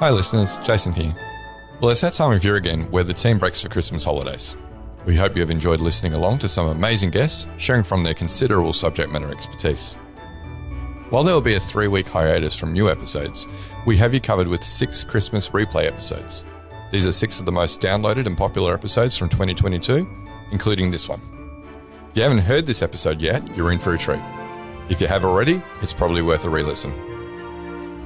Hi listeners, Jason here. Well, it's that time of year again where the team breaks for Christmas holidays. We hope you have enjoyed listening along to some amazing guests sharing from their considerable subject matter expertise. While there will be a 3-week hiatus from new episodes, we have you covered with 6 Christmas replay episodes. These are 6 of the most downloaded and popular episodes from 2022, including this one. If you haven't heard this episode yet, you're in for a treat. If you have already, it's probably worth a re-listen.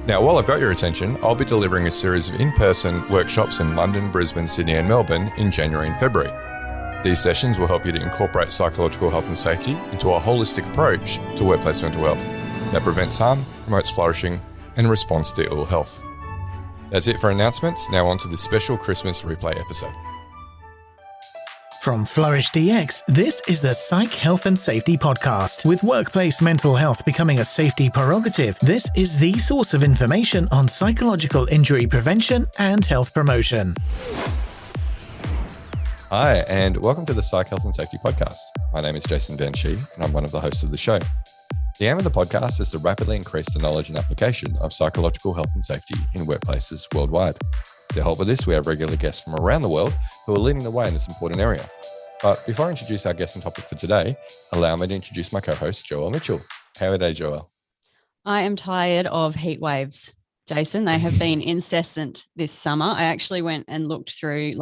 Now, while I've got your attention, I'll be delivering a series of in-person workshops in London, Brisbane, Sydney and Melbourne in January and February. These sessions will help you to incorporate psychological health and safety into a holistic approach to workplace mental health that prevents harm, promotes flourishing, and responds to ill health. That's it for announcements. Now on to this special Christmas replay episode. From Flourish DX, this is the Psych Health and Safety Podcast. With workplace mental health becoming a safety prerogative, this is the source of information on psychological injury prevention and health promotion. Hi, and welcome to the Psych Health and Safety Podcast. My name is Jason Banshee, and I'm one of the hosts of the show. The aim of the podcast is to rapidly increase the knowledge and application of psychological health and safety in workplaces worldwide. To help with this, we have regular guests from around the world who are leading the way in this important area. But before I introduce our guest and topic for today, allow me to introduce my co-host, Joelle Mitchell. How are they, Joelle? I am tired of heat waves, Jason. They have been incessant this summer. I actually went and looked through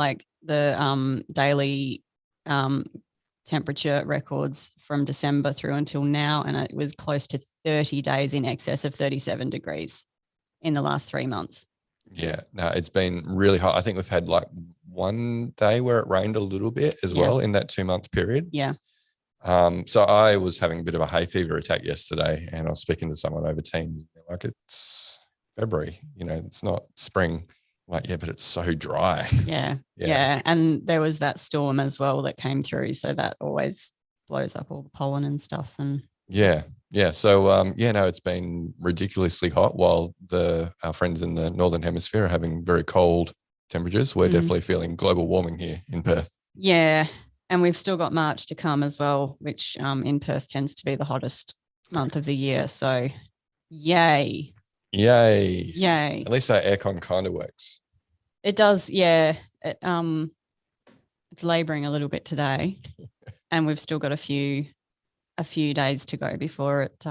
the daily temperature records from December through until now, and it was close to 30 days in excess of 37 degrees in the last 3 months. Yeah, no, it's been really hot. I think we've had one day where it rained a little bit as well in that 2-month period. Yeah. So I was having a bit of a hay fever attack yesterday, and I was speaking to someone over Teams. It's February, it's not spring. But it's so dry. Yeah. And there was that storm as well that came through. So that always blows up all the pollen and stuff. And yeah. So, it's been ridiculously hot while our friends in the Northern Hemisphere are having very cold temperatures. We're definitely feeling global warming here in Perth. Yeah. And we've still got March to come as well, which in Perth tends to be the hottest month of the year. So yay. At least our aircon kind of works. It does, yeah. It's labouring a little bit today, and we've still got a few days to go before it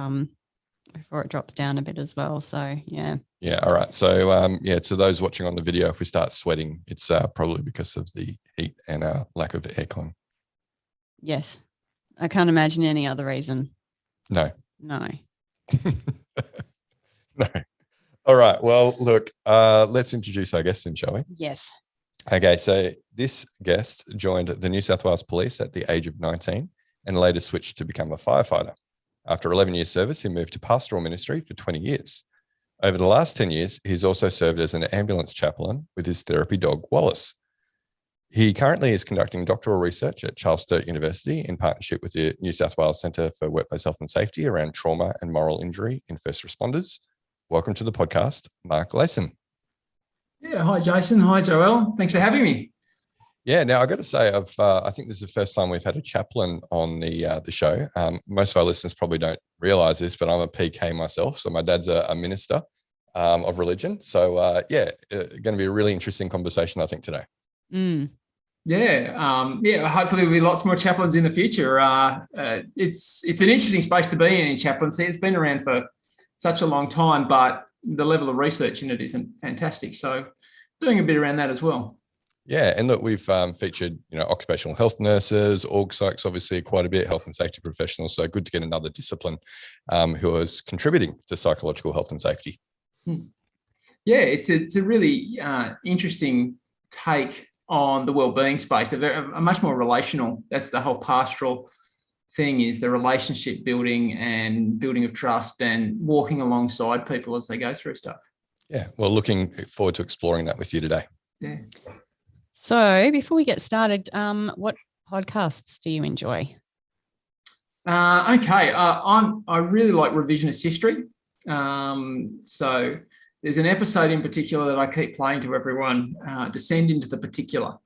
drops down a bit as well. So yeah. Yeah. All right. So to those watching on the video, if we start sweating, it's probably because of the heat and lack of aircon. Yes, I can't imagine any other reason. No. No. All right. Well, look, let's introduce our guest then, shall we? Yes. Okay. So this guest joined the New South Wales Police at the age of 19 and later switched to become a firefighter. After 11 years service, he moved to pastoral ministry for 20 years. Over the last 10 years, he's also served as an ambulance chaplain with his therapy dog, Wallace. He currently is conducting doctoral research at Charles Sturt University in partnership with the New South Wales Centre for Workplace Health and Safety around trauma and moral injury in first responders. Welcome to the podcast, Mark Layson. Yeah, hi Jason, hi Joelle. Thanks for having me. Yeah, now I've got to say, I think this is the first time we've had a chaplain on the show. Most of our listeners probably don't realise this, but I'm a PK myself, so my dad's a minister of religion. So going to be a really interesting conversation, I think, today. Mm. Yeah, hopefully there'll be lots more chaplains in the future. It's an interesting space to be in chaplaincy. It's been around for such a long time, but the level of research in it isn't fantastic. So doing a bit around that as well. Yeah, and look, we've featured, occupational health nurses, org psychs, obviously quite a bit, health and safety professionals. So good to get another discipline who is contributing to psychological health and safety. Yeah, it's a really interesting take on the wellbeing space. They're much more relational. That's the whole pastoral thing, is the relationship building and building of trust and walking alongside people as they go through stuff. Yeah, well, looking forward to exploring that with you today. Yeah. So before we get started, what podcasts do you enjoy? I really like revisionist history. So there's an episode in particular that I keep playing to everyone, Descend into the Particular.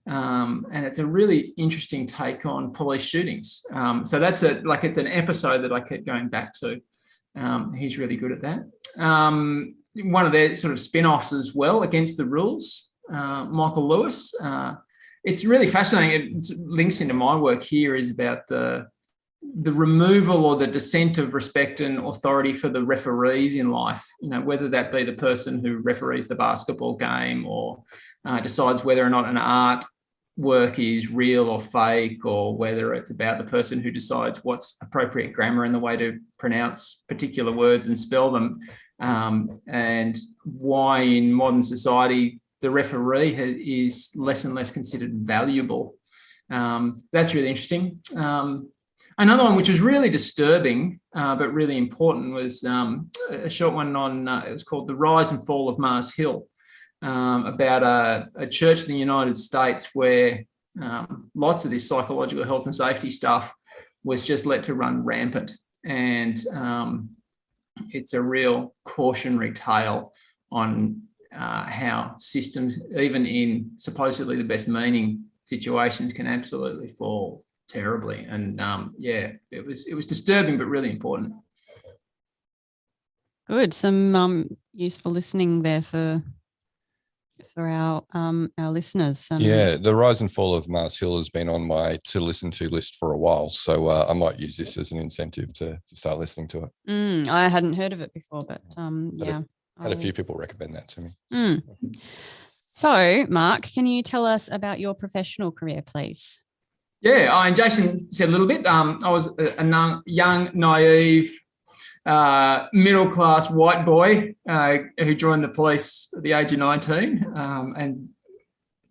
And it's a really interesting take on police shootings. So that's it's an episode that I keep going back to. He's really good at that. one of their sort of spin-offs as well, Against the Rules, Michael Lewis. It's really fascinating. It links into my work here, is about the removal or the descent of respect and authority for the referees in life, whether that be the person who referees the basketball game or decides whether or not an art work is real or fake, or whether it's about the person who decides what's appropriate grammar and the way to pronounce particular words and spell them, and why in modern society the referee is less and less considered valuable. That's really interesting. Another one which was really disturbing but really important was a short one on, it was called The Rise and Fall of Mars Hill, about a church in the United States where lots of this psychological health and safety stuff was just let to run rampant. And it's a real cautionary tale on how systems, even in supposedly the best meaning situations, can absolutely fall terribly. And it was disturbing but really important. Good. Some useful listening there for our listeners. The Rise and Fall of Mars Hill has been on my to listen to list for a while, so I might use this as an incentive to start listening to it. I hadn't heard of it before, but Had a few people recommend that to me. So, Mark, can you tell us about your professional career, please? Yeah, and Jason said a little bit. I was a young, naive, middle-class white boy who joined the police at the age of 19, and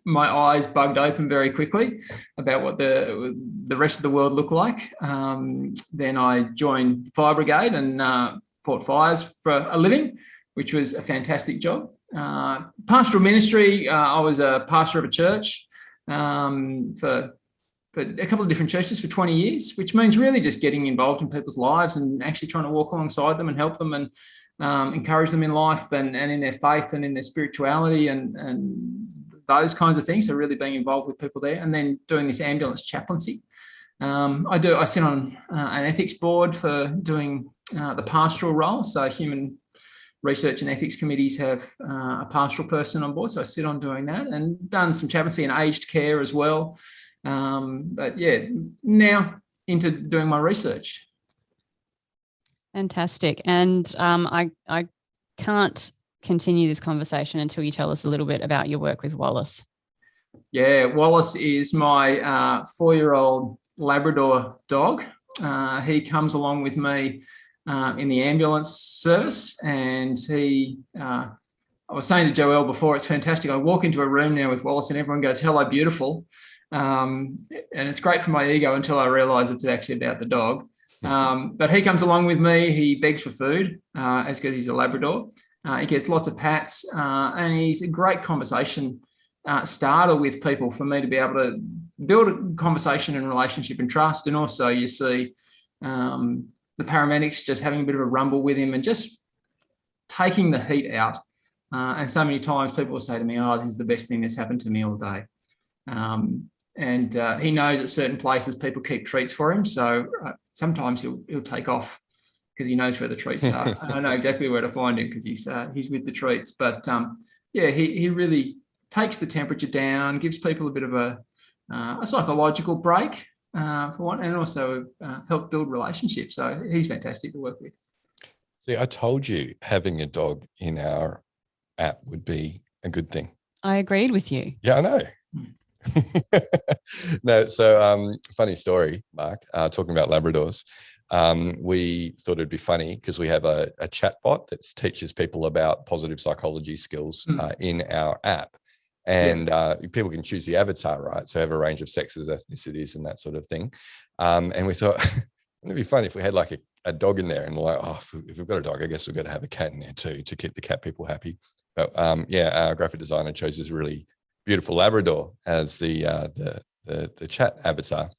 my eyes bugged open very quickly about what the rest of the world looked like. Then I joined Fire Brigade and fought fires for a living, which was a fantastic job. Pastoral ministry, I was a pastor of a church for a couple of different churches for 20 years, which means really just getting involved in people's lives and actually trying to walk alongside them and help them and encourage them in life and in their faith and in their spirituality and those kinds of things. So really being involved with people there, and then doing this ambulance chaplaincy. I sit on an ethics board for doing the pastoral role. So human research and ethics committees have a pastoral person on board. So I sit on doing that, and done some chaplaincy in aged care as well. But yeah, now into doing my research. Fantastic. And I can't continue this conversation until you tell us a little bit about your work with Wallace. Yeah, Wallace is my 4-year-old Labrador dog. He comes along with me in the ambulance service, and I was saying to Joelle before, it's fantastic. I walk into a room now with Wallace and everyone goes, "Hello, beautiful." And it's great for my ego until I realise it's actually about the dog. But he comes along with me. He begs for food, as good as he's a Labrador. He gets lots of pats, and he's a great conversation starter with people for me to be able to build a conversation and relationship and trust. And also you see the paramedics just having a bit of a rumble with him and just taking the heat out. And so many times people will say to me, "Oh, this is the best thing that's happened to me all day." And he knows at certain places people keep treats for him. So sometimes he'll take off because he knows where the treats are. I know exactly where to find him because he's with the treats. But he really takes the temperature down, gives people a bit of a psychological break for one, and also help build relationships. So he's fantastic to work with. See, I told you having a dog in our app would be a good thing. I agreed with you. Yeah, I know. No, so funny story, Mark, talking about Labradors. We thought it'd be funny because we have a chat bot that teaches people about positive psychology skills in our app. And people can choose the avatar, right? So have a range of sexes, ethnicities, and that sort of thing. And we thought it'd be funny if we had like a dog in there, and we're like, oh, if we've got a dog, I guess we've got to have a cat in there too to keep the cat people happy. But our graphic designer chose this really beautiful Labrador as the chat avatar,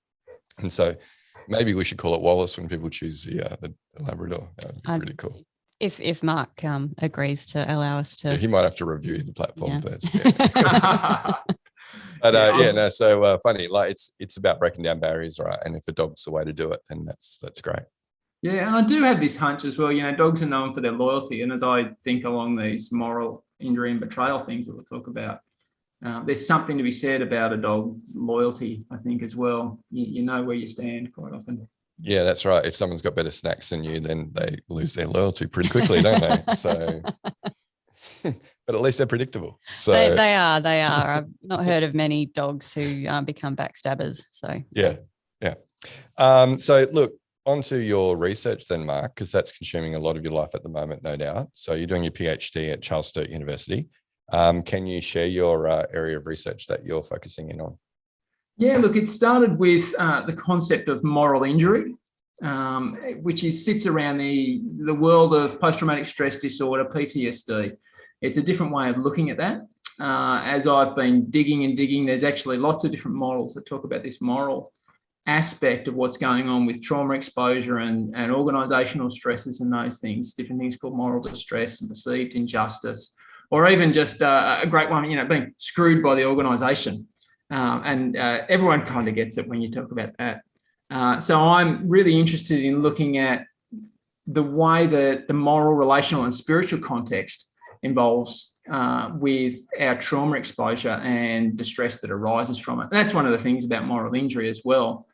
and so maybe we should call it Wallace when people choose the Labrador. That would be pretty cool. If Mark agrees to allow us to, he might have to review the platform first. Yeah. But so funny. Like it's about breaking down barriers, right? And if a dog's the way to do it, then that's great. Yeah, and I do have this hunch as well. Dogs are known for their loyalty, and as I think along these moral injury and betrayal things that we'll talk about, there's something to be said about a dog's loyalty, I think, as well. You know where you stand quite often. Yeah, that's right. If someone's got better snacks than you, then they lose their loyalty pretty quickly, don't they? So, but at least they're predictable. So they are. I've not heard of many dogs who become backstabbers. So yeah. So look, onto your research then, Mark, because that's consuming a lot of your life at the moment, no doubt. So you're doing your PhD at Charles Sturt University. Can you share your area of research that you're focusing in on? Yeah, look, it started with the concept of moral injury, which sits around the world of post-traumatic stress disorder, PTSD. It's a different way of looking at that. As I've been digging, there's actually lots of different models that talk about this moral aspect of what's going on with trauma exposure and organisational stresses and those things, different things called moral distress and perceived injustice, or even just a great one, being screwed by the organisation. And everyone kind of gets it when you talk about that. So I'm really interested in looking at the way that the moral, relational and spiritual context involves with our trauma exposure and distress that arises from it. That's one of the things about moral injury as well.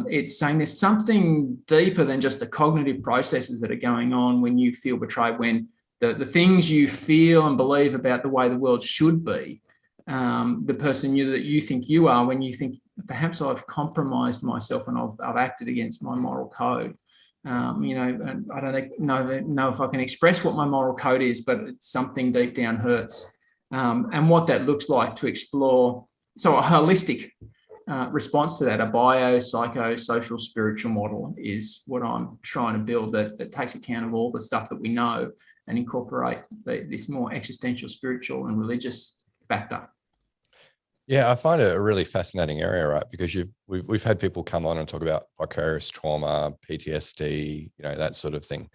It's saying there's something deeper than just the cognitive processes that are going on when you feel betrayed, when the things you feel and believe about the way the world should be, the person that you think you are, when you think perhaps I've compromised myself and I've acted against my moral code. And I don't know if I can express what my moral code is, but it's something deep down hurts. And what that looks like to explore. So a holistic response to that, a psychosocial, spiritual model is what I'm trying to build that takes account of all the stuff that we know and incorporate this more existential, spiritual and religious factor. Yeah, I find it a really fascinating area, right? Because we've had people come on and talk about vicarious trauma, PTSD, that sort of thing.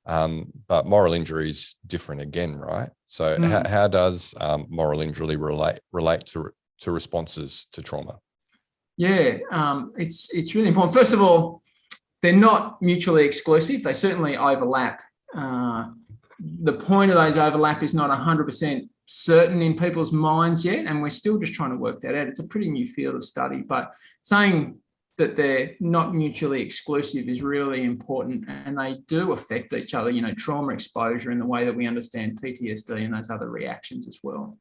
But moral injury is different again, right? So how does moral injury relate to responses to trauma? Yeah, it's really important. First of all, they're not mutually exclusive. They certainly overlap. The point of those overlap is not 100% certain in people's minds yet, and we're still just trying to work that out. It's a pretty new field of study, but saying that they're not mutually exclusive is really important, and they do affect each other, trauma exposure in the way that we understand PTSD and those other reactions as well.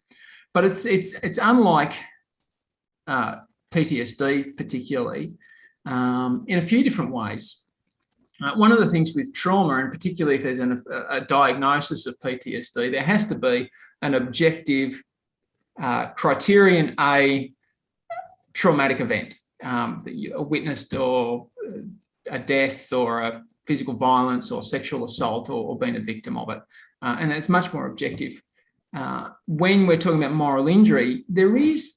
But it's unlike PTSD particularly in a few different ways. One of the things with trauma, and particularly if there's a diagnosis of PTSD, there has to be an objective criterion, a traumatic event that you witnessed, or a death or a physical violence or sexual assault or being a victim of it. And that's much more objective. When we're talking about moral injury, there is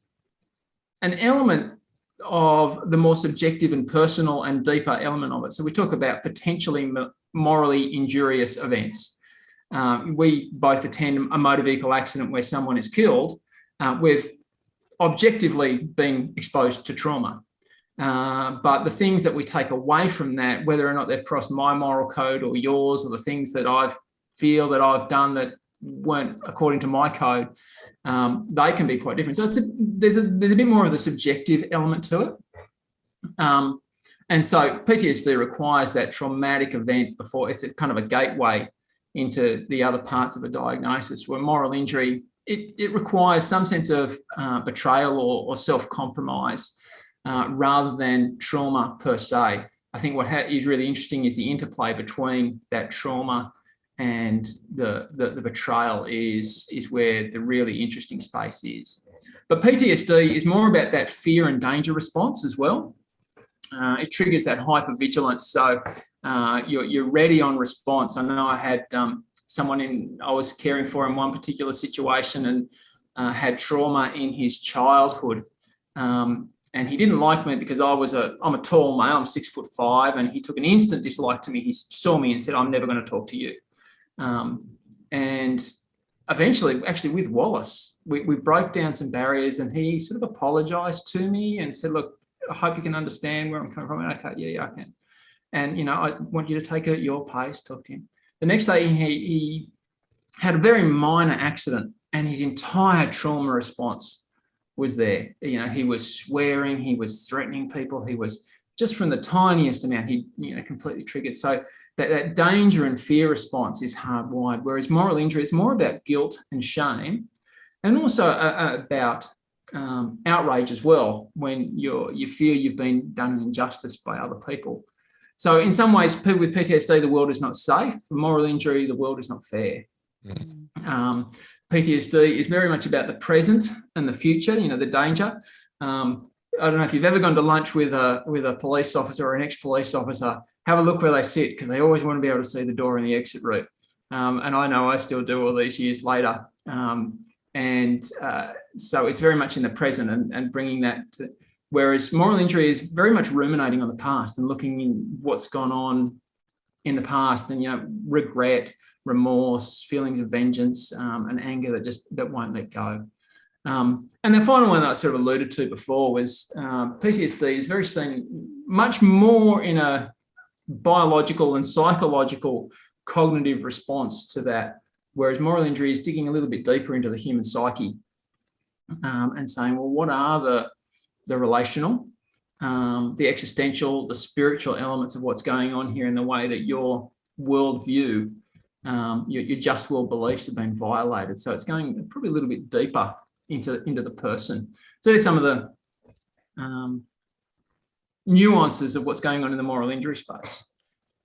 an element of the more subjective and personal and deeper element of it. So we talk about potentially morally injurious events. We both attend a motor vehicle accident where someone is killed. We've objectively been exposed to trauma. But the things that we take away from that, whether or not they've crossed my moral code or yours, or the things that I feel that I've done that weren't according to my code, they can be quite different. So there's a bit more of the subjective element to it. And so PTSD requires that traumatic event before it's a kind of a gateway into the other parts of a diagnosis, where moral injury, it requires some sense of betrayal or self-compromise rather than trauma per se. I think what is really interesting is the interplay between that trauma and the betrayal is where the really interesting space is. But PTSD is more about that fear and danger response as well. It triggers that hypervigilance. So you're ready on response. I know I had someone I was caring for in one particular situation and had trauma in his childhood. And he didn't like me because I'm a tall male, I'm 6'5", and he took an instant dislike to me. He saw me and said, "I'm never going to talk to you." And eventually, actually with Wallace, we broke down some barriers, and he sort of apologised to me and said, "Look, I hope you can understand where I'm coming from." Okay, yeah, I can. And, I want you to take it at your pace, talk to him. The next day, he had a very minor accident, and his entire trauma response was there. He was swearing, he was threatening people, he was just from the tiniest amount, he completely triggered. So that danger and fear response is hardwired, whereas moral injury, it's more about guilt and shame, and also about outrage as well, when you feel you've been done an injustice by other people. So in some ways, people with PTSD, the world is not safe. For moral injury, the world is not fair. PTSD is very much about the present and the future, the danger. I don't know if you've ever gone to lunch with a police officer or an ex-police officer. Have a look where they sit, because they always want to be able to see the door and the exit route. And I know I still do all these years later. So it's very much in the present and bringing that to, whereas moral injury is very much ruminating on the past and looking in what's gone on in the past, and regret, remorse, feelings of vengeance, and anger that won't let go. And the final one that I sort of alluded to before was PTSD is very seen much more in a biological and psychological cognitive response to that, whereas moral injury is digging a little bit deeper into the human psyche, and saying, well, what are the relational, the existential, the spiritual elements of what's going on here in the way that your worldview, your just world beliefs have been violated. So it's going probably a little bit deeper into the person. So there's some of the nuances of what's going on in the moral injury space.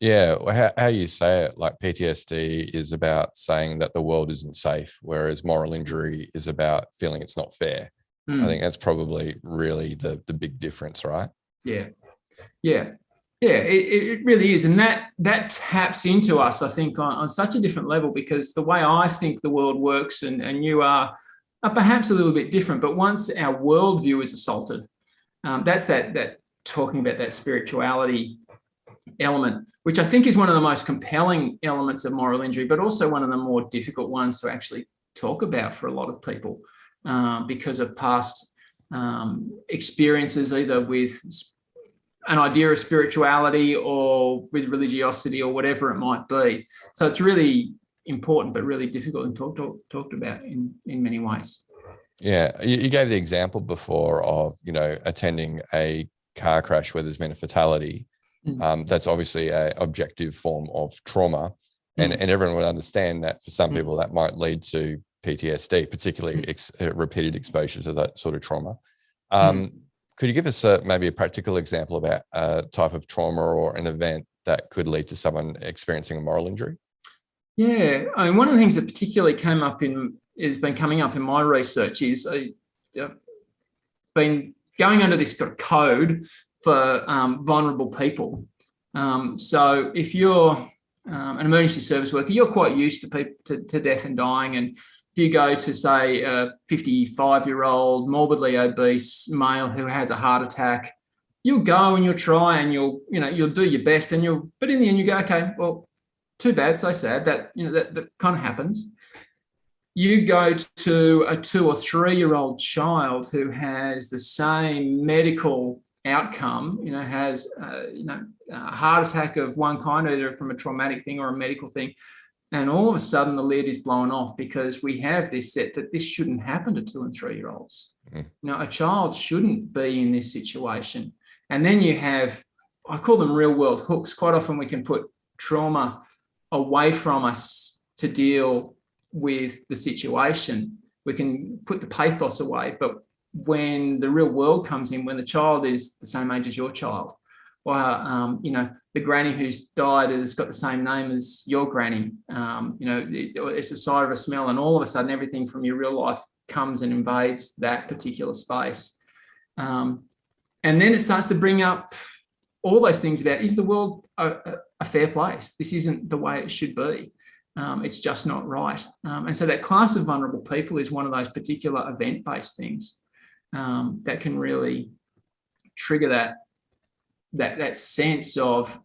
Yeah, how you say it, like PTSD is about saying that the world isn't safe, whereas moral injury is about feeling it's not fair. I think that's probably really the big difference, right? Yeah, it really is. And that taps into us, I think, on such a different level, because the way I think the world works and you are perhaps a little bit different, but once our worldview is assaulted, that's that talking about that spirituality element, which I think is one of the most compelling elements of moral injury, but also one of the more difficult ones to actually talk about for a lot of people, because of past experiences, either with an idea of spirituality or with religiosity or whatever it might be. So it's really important, but really difficult and talked about in many ways. Yeah, you gave the example before of attending a car crash where there's been a fatality. That's obviously an objective form of trauma, and everyone would understand that for some people that might lead to PTSD, particularly repeated exposure to that sort of trauma. Could you give us maybe a practical example about a type of trauma or an event that could lead to someone experiencing a moral injury? Yeah, I mean, one of the things that particularly has been coming up in my research is I've been going under this code for vulnerable people. So if you're an emergency service worker, you're quite used to people to death and dying. And if you go to, say, a 55-year-old morbidly obese male who has a heart attack, you'll go and you'll try and you'll do your best, but in the end you go, okay, well, too bad, so sad that that kind of happens. You go to a 2 or 3 year old child who has the same medical outcome, has a heart attack of one kind, either from a traumatic thing or a medical thing, and all of a sudden the lid is blown off because we have this set that this shouldn't happen to 2 and 3 year olds. A child shouldn't be in this situation. And then you have, I call them real world hooks. Quite often we can put trauma away from us to deal with the situation. We can put the pathos away, but when the real world comes in, when the child is the same age as your child, or the granny who's died has got the same name as your granny, it's the sight of a smell, and all of a sudden everything from your real life comes and invades that particular space. And then it starts to bring up all those things about, is the world a fair place? This isn't the way it should be. It's just not right. And so that class of vulnerable people is one of those particular event-based things that can really trigger that sense of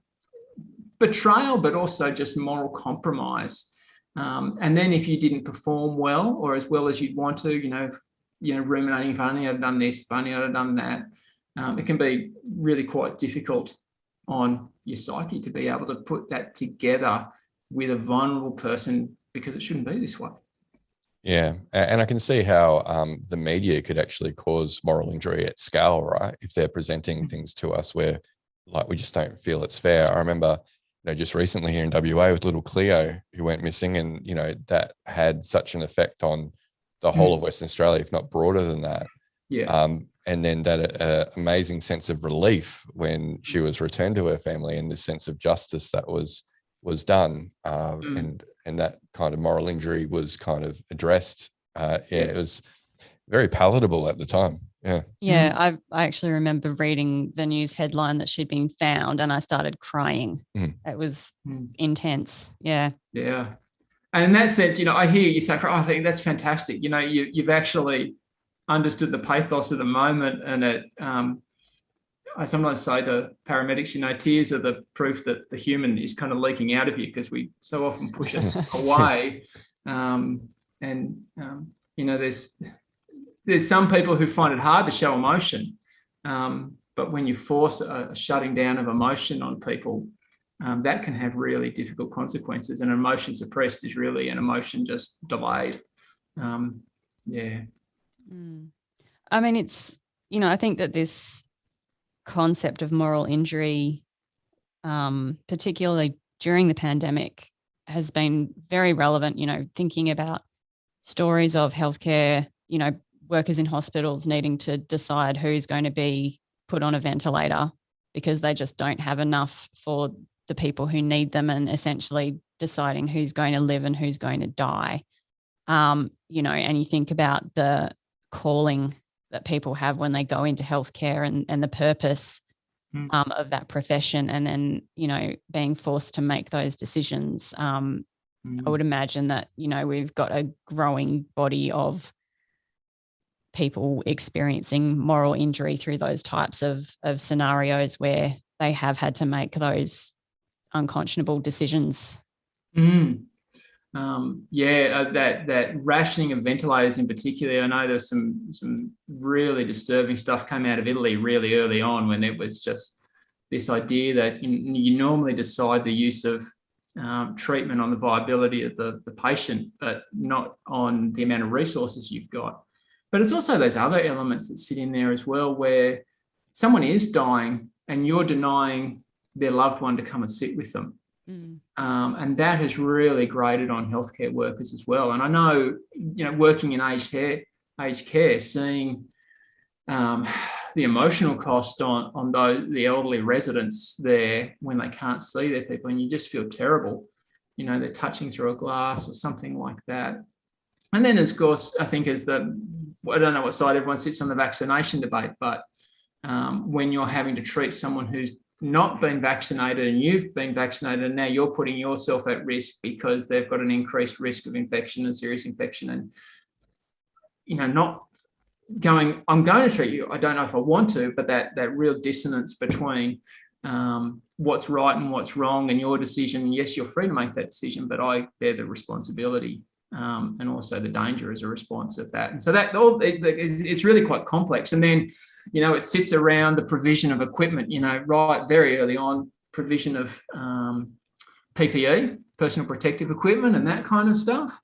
betrayal, but also just moral compromise. And then if you didn't perform well or as well as you'd want to, ruminating, if only I'd done this, if only I'd done that, it can be really quite difficult on your psyche to be able to put that together with a vulnerable person, because it shouldn't be this way. Yeah, and I can see how the media could actually cause moral injury at scale, right? If they're presenting things to us where, like, we just don't feel it's fair. I remember, just recently here in WA with little Cleo who went missing, and that had such an effect on the whole of Western Australia, if not broader than that. Yeah. And then that amazing sense of relief when she was returned to her family, and this sense of justice that was done, and that kind of moral injury was kind of addressed. It was very palatable at the time. I actually remember reading the news headline that she'd been found, and I started crying. It was intense. Yeah And in that sense, I hear you say, I think that's fantastic. You've actually understood the pathos of the moment, and it I sometimes say to paramedics, tears are the proof that the human is kind of leaking out of you, because we so often push it away. There's some people who find it hard to show emotion, but when you force a shutting down of emotion on people, that can have really difficult consequences. And emotion suppressed is really an emotion just delayed. I mean, it's, I think that this concept of moral injury, particularly during the pandemic, has been very relevant, thinking about stories of healthcare, workers in hospitals needing to decide who's going to be put on a ventilator because they just don't have enough for the people who need them, and essentially deciding who's going to live and who's going to die. And you think about the calling that people have when they go into healthcare, and the purpose of that profession, and then, being forced to make those decisions. I would imagine that, we've got a growing body of people experiencing moral injury through those types of scenarios where they have had to make those unconscionable decisions. That rationing of ventilators in particular. I know there's some really disturbing stuff came out of Italy really early on, when it was just this idea that you normally decide the use of treatment on the viability of the patient, but not on the amount of resources you've got. But it's also those other elements that sit in there as well, where someone is dying and you're denying their loved one to come and sit with them. And that has really grated on healthcare workers as well. And I know, working in aged care, seeing the emotional cost on the elderly residents there when they can't see their people, and you just feel terrible. They're touching through a glass or something like that. And then, of course, I think I don't know what side everyone sits on the vaccination debate, but when you're having to treat someone who's not been vaccinated and you've been vaccinated, and now you're putting yourself at risk because they've got an increased risk of infection and serious infection, and not going, I'm going to treat you, I don't know if I want to, but that real dissonance between what's right and what's wrong, and your decision. Yes, you're free to make that decision, but I bear the responsibility, and also the danger as a response of that. And so that it's really quite complex. And then, it sits around the provision of equipment, right very early on, provision of PPE, personal protective equipment, and that kind of stuff.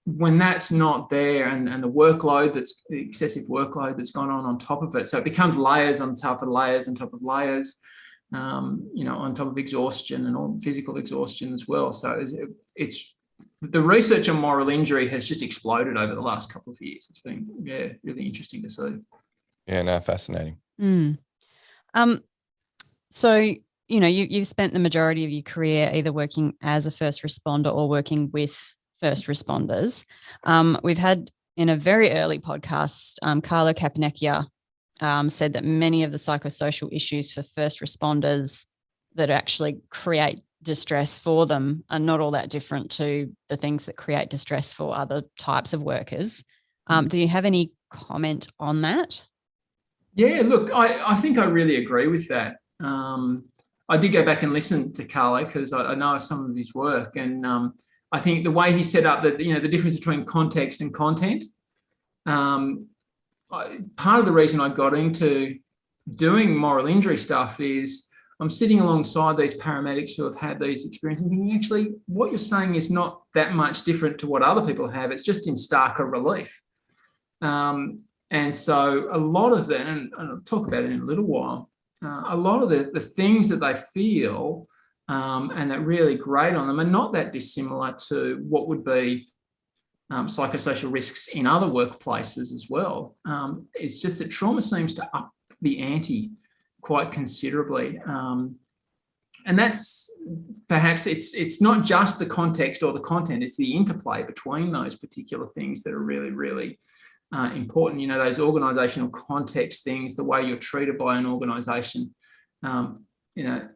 When that's not there, and the workload, that's the excessive workload that's gone on top of it, so it becomes layers on top of layers on top of layers, on top of exhaustion and all physical exhaustion as well. So it's the research on moral injury has just exploded over the last couple of years. It's been really interesting to see. Yeah, no, fascinating. So you've spent the majority of your career either working as a first responder or working with first responders. We've had in a very early podcast, Carla Caponecchia said that many of the psychosocial issues for first responders that actually create distress for them are not all that different to the things that create distress for other types of workers. Do you have any comment on that? Yeah, look, I think I really agree with that. I did go back and listen to Carlo because I know some of his work, and I think the way he set up the difference between context and content. Part of the reason I got into doing moral injury stuff is I'm sitting alongside these paramedics who have had these experiences and thinking, actually, what you're saying is not that much different to what other people have. It's just in starker relief. And so a lot of that, and I'll talk about it in a little while, a lot of the things that they feel and that really grate on them are not that dissimilar to what would be psychosocial risks in other workplaces as well. It's just that trauma seems to up the ante quite considerably. And that's perhaps it's not just the context or the content, it's the interplay between those particular things that are really, really important. You know, those organizational context things, the way you're treated by an organization. You know,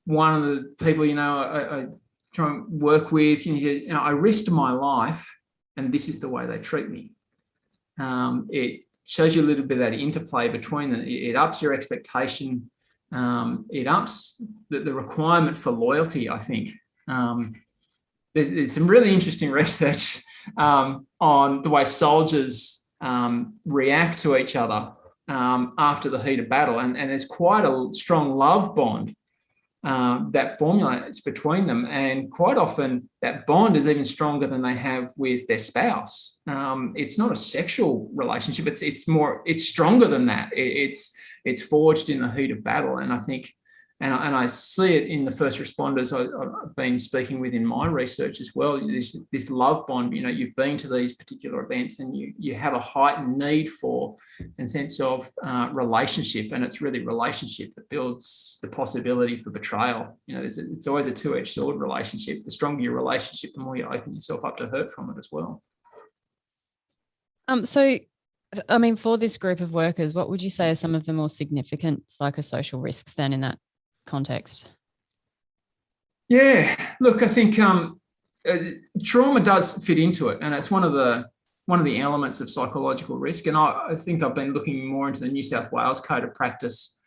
one of the people, you know, I try and work with, you know, I risked my life and this is the way they treat me. It shows you a little bit of that interplay between them. It ups your expectation. It ups the requirement for loyalty, I think. There's some really interesting research on the way soldiers react to each other after the heat of battle. And there's quite a strong love bond that formulates between them. And quite often that bond is even stronger than they have with their spouse. It's not a sexual relationship. It's stronger than that. It's forged in the heat of battle. And I think, and I see it in the first responders I've been speaking with in my research as well, this love bond. You know, you've been to these particular events and you have a heightened need for and sense of relationship, and it's really relationship that builds the possibility for betrayal. You know, it's always a two-edged sword relationship. The stronger your relationship, the more you open yourself up to hurt from it as well. So, I mean, for this group of workers, what would you say are some of the more significant psychosocial risks then in that context? Yeah, look, I think trauma does fit into it, and it's one of the elements of psychological risk. And I think I've been looking more into the New South Wales Code of Practice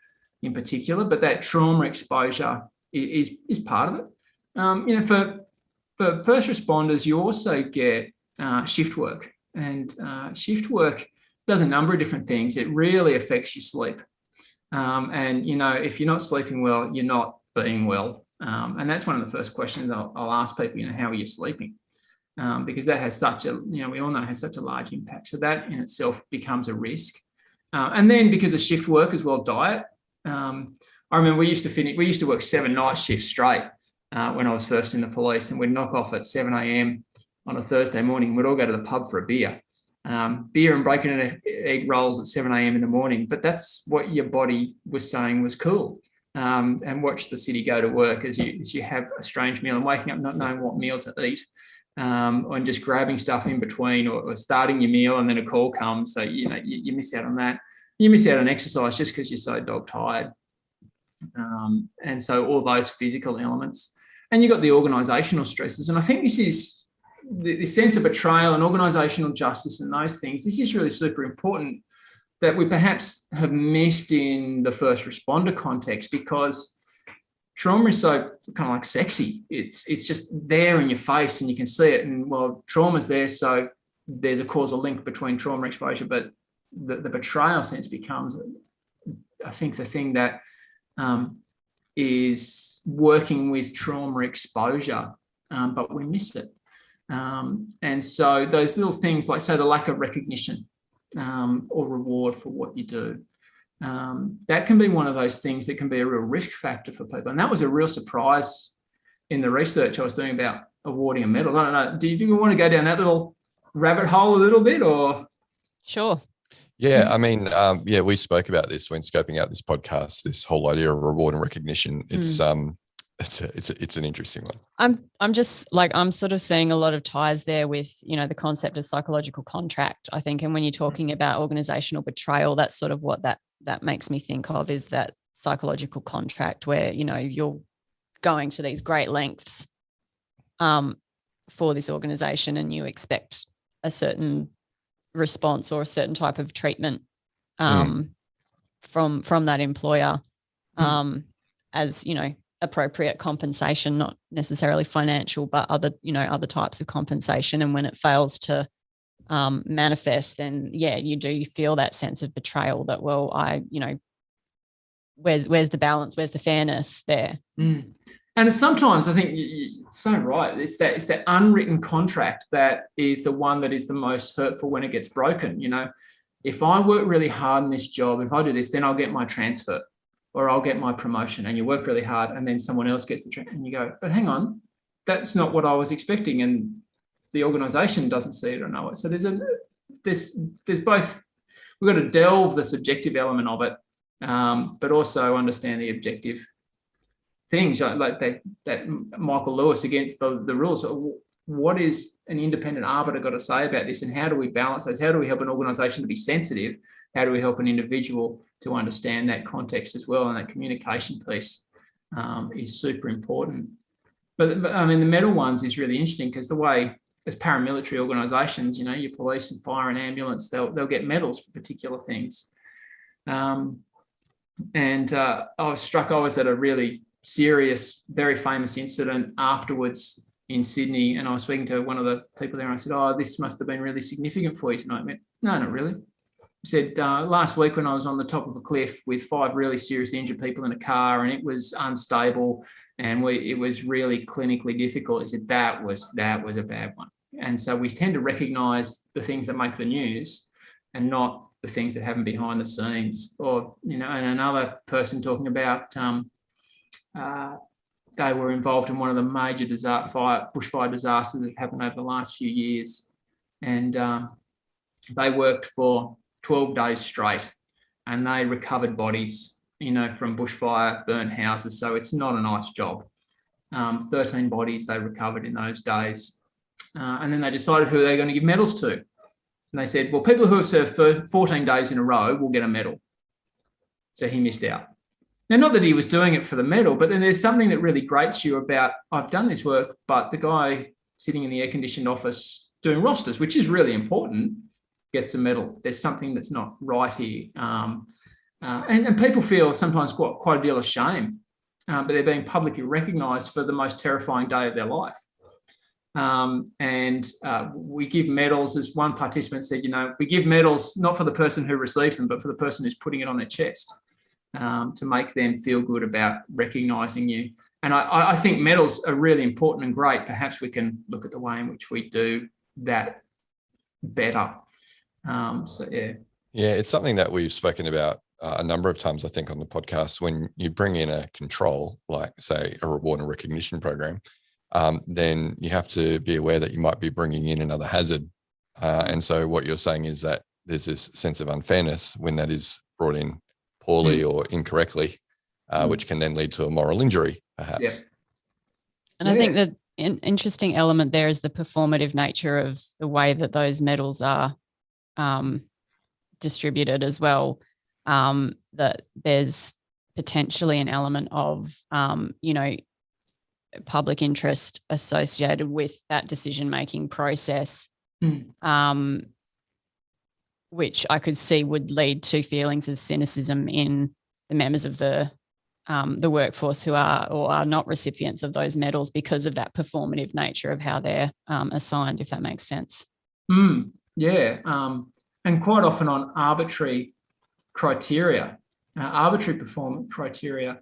in particular, but that trauma exposure is part of it. You know, for first responders, you also get shift work, and shift work does a number of different things. It really affects your sleep. And, you know, if you're not sleeping well, you're not being well. And that's one of the first questions I'll ask people, you know, how are you sleeping? Because that has such a, you know, we all know has such a large impact. So that in itself becomes a risk. And then because of shift work as well, diet. I remember we used to work 7 night shifts straight when I was first in the police, and we'd knock off at 7 a.m. on a Thursday morning. We'd all go to the pub for a beer. Beer and bacon and egg rolls at 7 a.m. in the morning, but that's what your body was saying was cool. And watch the city go to work as you have a strange meal and waking up not knowing what meal to eat, and just grabbing stuff in between or starting your meal and then a call comes. So, you know, you miss out on that. You miss out on exercise just because you're so dog tired. And so all those physical elements. And you've got the organisational stresses. And I think this is the sense of betrayal and organisational justice and those things. This is really super important that we perhaps have missed in the first responder context, because trauma is so kind of like sexy. It's just there in your face and you can see it. And well, trauma's there, so there's a causal link between trauma exposure, but the betrayal sense becomes, I think, the thing that is working with trauma exposure, but we miss it. And so those little things like, say, the lack of recognition or reward for what you do, that can be one of those things that can be a real risk factor for people. And that was a real surprise in the research I was doing about awarding a medal. I don't know, do you want to go down that little rabbit hole a little bit, or? Sure. Yeah, I mean, we spoke about this when scoping out this podcast, this whole idea of reward and recognition. It's an interesting one. I'm just like, I'm sort of seeing a lot of ties there with, you know, the concept of psychological contract, I think. And when you're talking about organizational betrayal, that's sort of what that makes me think of, is that psychological contract where, you know, you're going to these great lengths for this organization and you expect a certain response or a certain type of treatment from that employer as, you know, appropriate compensation, not necessarily financial, but other types of compensation. And when it fails to manifest, then you do feel that sense of betrayal that, well, I where's the balance? Where's the fairness there? Mm. And sometimes I think you're so right. It's that unwritten contract that is the one that is the most hurtful when it gets broken. You know, if I work really hard in this job, if I do this, then I'll get my transfer or I'll get my promotion. And you work really hard and then someone else gets the transfer. And you go, but hang on, that's not what I was expecting. And the organisation doesn't see it or know it. So there's both. We've got to delve the subjective element of it, but also understand the objective things like that Michael Lewis against the rules. What is an independent arbiter got to say about this, and how do we balance those? How do we help an organisation to be sensitive? How do we help an individual to understand that context as well? And that communication piece is super important. But I mean, the medal ones is really interesting because the way as paramilitary organisations, you know, your police and fire and ambulance, they'll get medals for particular things. I was struck. I was at a really serious, very famous incident afterwards in Sydney, and I was speaking to one of the people there, and I said, "Oh, this must have been really significant for you tonight." I went, "No, not really." He said, "Last week when I was on the top of a cliff with 5 really seriously injured people in a car, and it was unstable, and it was really clinically difficult." He said, that was a bad one. And so we tend to recognise the things that make the news, and not the things that happen behind the scenes. Or, you know, and another person talking about they were involved in one of the major bushfire disasters that happened over the last few years. And they worked for 12 days straight, and they recovered bodies, you know, from bushfire, burnt houses. So it's not a nice job. 13 bodies they recovered in those days. And then they decided who they're going to give medals to. And they said, well, people who have served for 14 days in a row will get a medal. So he missed out. Now, not that he was doing it for the medal, but then there's something that really grates you about, I've done this work, but the guy sitting in the air-conditioned office doing rosters, which is really important, gets a medal. There's something that's not right here. And people feel sometimes quite a deal of shame, but they're being publicly recognised for the most terrifying day of their life. We give medals, as one participant said, you know, we give medals not for the person who receives them, but for the person who's putting it on their chest, to make them feel good about recognising you. And I think medals are really important and great. Perhaps we can look at the way in which we do that better. Yeah, it's something that we've spoken about a number of times, I think, on the podcast. When you bring in a control, like, say, a reward and recognition program, then you have to be aware that you might be bringing in another hazard. And so what you're saying is that there's this sense of unfairness when that is brought in poorly or incorrectly, which can then lead to a moral injury, perhaps. Yeah. And I think that an interesting element there is the performative nature of the way that those medals are distributed as well, that there's potentially an element of, you know, public interest associated with that decision-making process, which I could see would lead to feelings of cynicism in the members of the workforce who are or are not recipients of those medals because of that performative nature of how they're assigned, if that makes sense. Yeah, and quite often on arbitrary criteria, arbitrary performance criteria,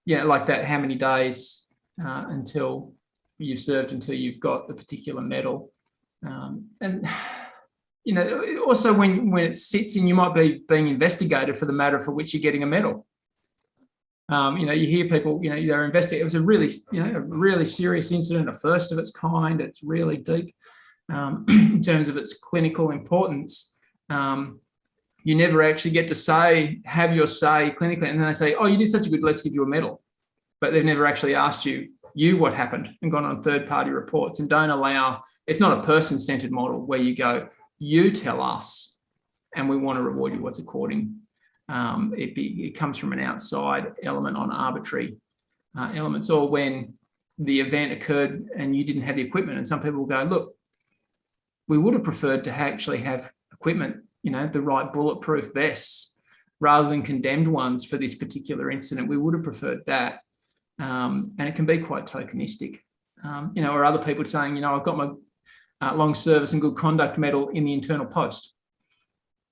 like that, how many days until you've served until you've got the particular medal. And, you know, also when it sits and you might be being investigated for the matter for which you're getting a medal. You know, you hear people, you know, they're investigating. It was a really serious incident, a first of its kind. It's really deep in terms of its clinical importance. You never actually get to have your say clinically. And then they say, oh, you did such a good, let's give you a medal. But they've never actually asked you what happened and gone on third-party reports, and don't allow, it's not a person-centered model where you go, you tell us and we want to reward you what's according. It comes from an outside element on arbitrary elements, or when the event occurred and you didn't have the equipment, and some people will go, look, we would have preferred to actually have equipment, you know, the right bulletproof vests rather than condemned ones for this particular incident. We would have preferred that. And it can be quite tokenistic, you know, or other people saying, you know, I've got my long service and good conduct medal in the internal post.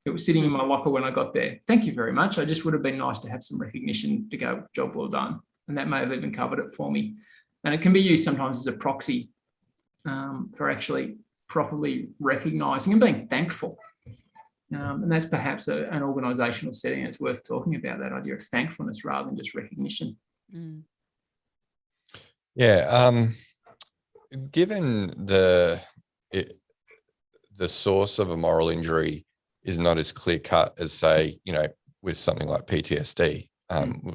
It was sitting in my locker when I got there. Thank you very much. I just would have been nice to have some recognition to go, job well done. And that may have even covered it for me. And it can be used sometimes as a proxy for actually properly recognising and being thankful. And that's perhaps an organisational setting that's worth talking about, that idea of thankfulness rather than just recognition. Mm. Yeah. Given the source of a moral injury is not as clear cut as, say, with something like PTSD,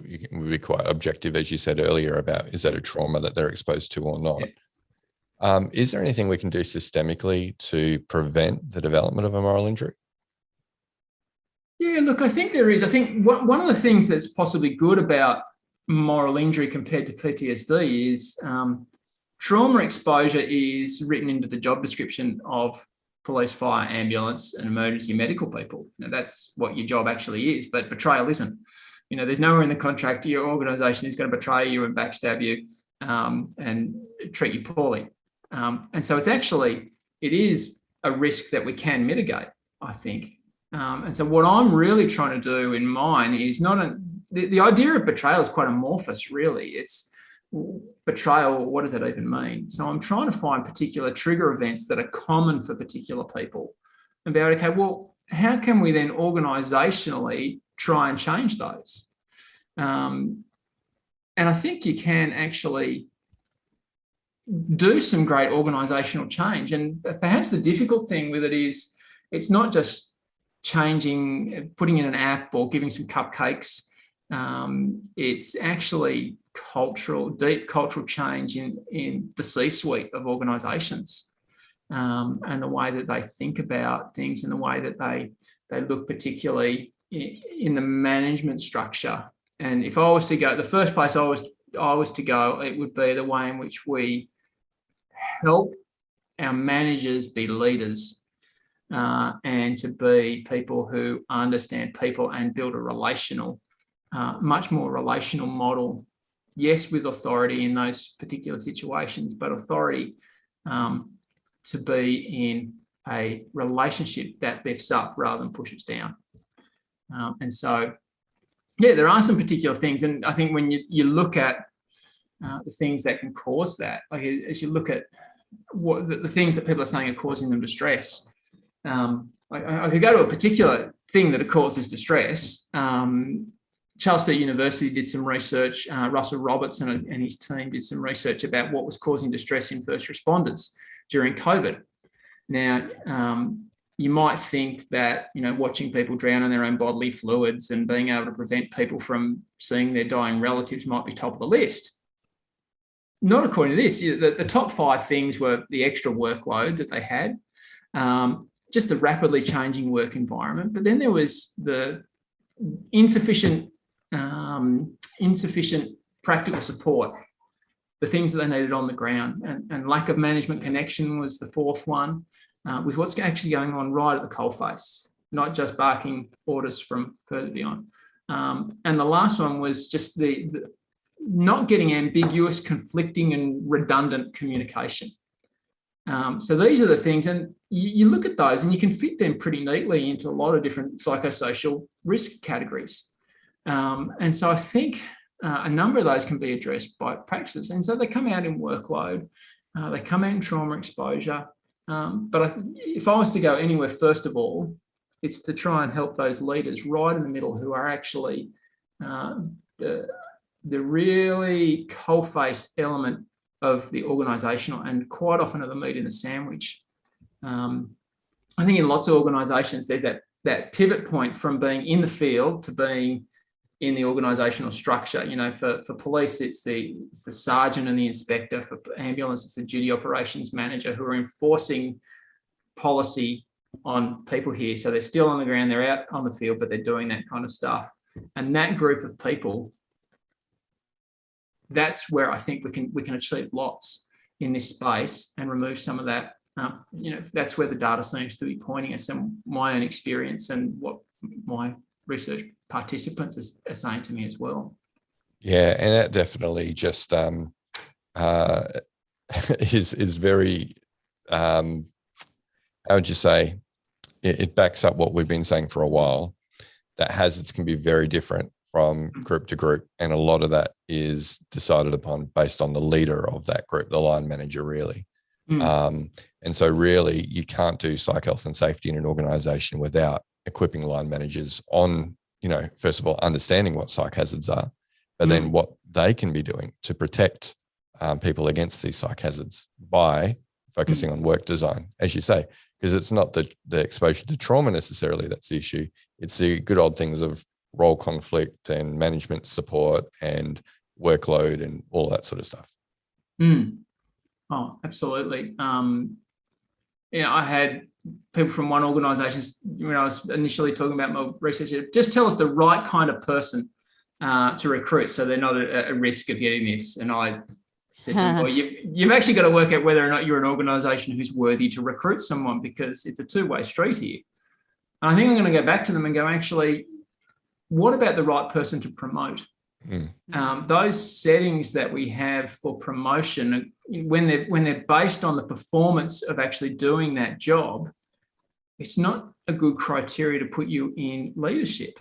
you can be quite objective, as you said earlier, about is that a trauma that they're exposed to or not. Yeah. Is there anything we can do systemically to prevent the development of a moral injury? Yeah, look, I think there is. I think one of the things that's possibly good about moral injury compared to PTSD is trauma exposure is written into the job description of police, fire, ambulance, and emergency medical people. Now, that's what your job actually is, but betrayal isn't. There's nowhere in the contract your organisation is going to betray you and backstab you and treat you poorly. And so it is a risk that we can mitigate, I think. And so what I'm really trying to do in mine is the idea of betrayal is quite amorphous, really. It's betrayal, what does that even mean? So I'm trying to find particular trigger events that are common for particular people and be able to, okay, well, how can we then organisationally try and change those? And I think you can actually do some great organisational change. And perhaps the difficult thing with it is it's not just putting in an app or giving some cupcakes. It's actually deep cultural change in the C-suite of organisations, and the way that they think about things and the way that they look, particularly in the management structure. And if I was to go, the first place I was to go, it would be the way in which we help our managers be leaders. And to be people who understand people and build a much more relational model. Yes, with authority in those particular situations, but authority to be in a relationship that lifts up rather than pushes down. And so, yeah, there are some particular things. And I think when you look at the things that can cause that, like as you look at what the things that people are saying are causing them distress, I could go to a particular thing that causes distress. Charles Sturt University did some research. Russell Robertson and his team did some research about what was causing distress in first responders during COVID. Now, you might think that watching people drown in their own bodily fluids and being able to prevent people from seeing their dying relatives might be top of the list. Not according to this. The top 5 things were the extra workload that they had. Just the rapidly changing work environment, but then there was the insufficient practical support, the things that they needed on the ground, and lack of management connection was the 4th one, with what's actually going on right at the coalface, not just barking orders from further beyond. And the last one was just the not getting ambiguous, conflicting, and redundant communication. So these are the things, and you look at those and you can fit them pretty neatly into a lot of different psychosocial risk categories. And so I think a number of those can be addressed by practices. And so they come out in workload, they come out in trauma exposure. But if I was to go anywhere, first of all, it's to try and help those leaders right in the middle who are actually the really coalface element of the organisational, and quite often are the meat in the sandwich. I think in lots of organisations, there's that pivot point from being in the field to being in the organisational structure. For police, it's the sergeant and the inspector. For ambulance, it's the duty operations manager who are enforcing policy on people here. So they're still on the ground, they're out on the field, but they're doing that kind of stuff. And that group of people, that's where I think we can achieve lots in this space and remove some of that. That's where the data seems to be pointing us, and my own experience and what my research participants are saying to me as well. Yeah, and that definitely just is very how would you say, it backs up what we've been saying for a while, that hazards can be very different from group to group. And a lot of that is decided upon based on the leader of that group, the line manager, really. And so really you can't do psych health and safety in an organization without equipping line managers on, first of all, understanding what psych hazards are, but then what they can be doing to protect people against these psych hazards by focusing on work design, as you say, because it's not the exposure to trauma necessarily that's the issue. It's the good old things of role conflict and management support and workload and all that sort of stuff. Oh, absolutely. I had people from one organisation, when I was initially talking about my research, just tell us the right kind of person to recruit so they're not at risk of getting this. And I said, well, you've actually got to work out whether or not you're an organisation who's worthy to recruit someone, because it's a two-way street here. And I think I'm going to go back to them and go, actually, what about the right person to promote? Those settings that we have for promotion, when they're based on the performance of actually doing that job, it's not a good criteria to put you in leadership.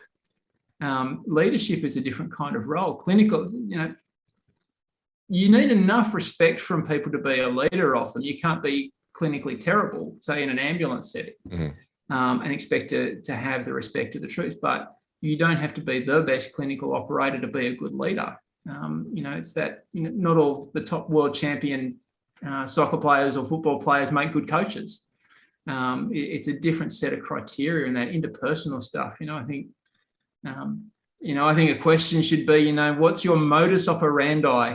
Leadership is a different kind of role. Clinical, you need enough respect from people to be a leader of them. You can't be clinically terrible, say in an ambulance setting, and expect to have the respect of the truth. But you don't have to be the best clinical operator to be a good leader. It's that not all the top world champion soccer players or football players make good coaches. It's a different set of criteria, and that interpersonal stuff. I think a question should be, what's your modus operandi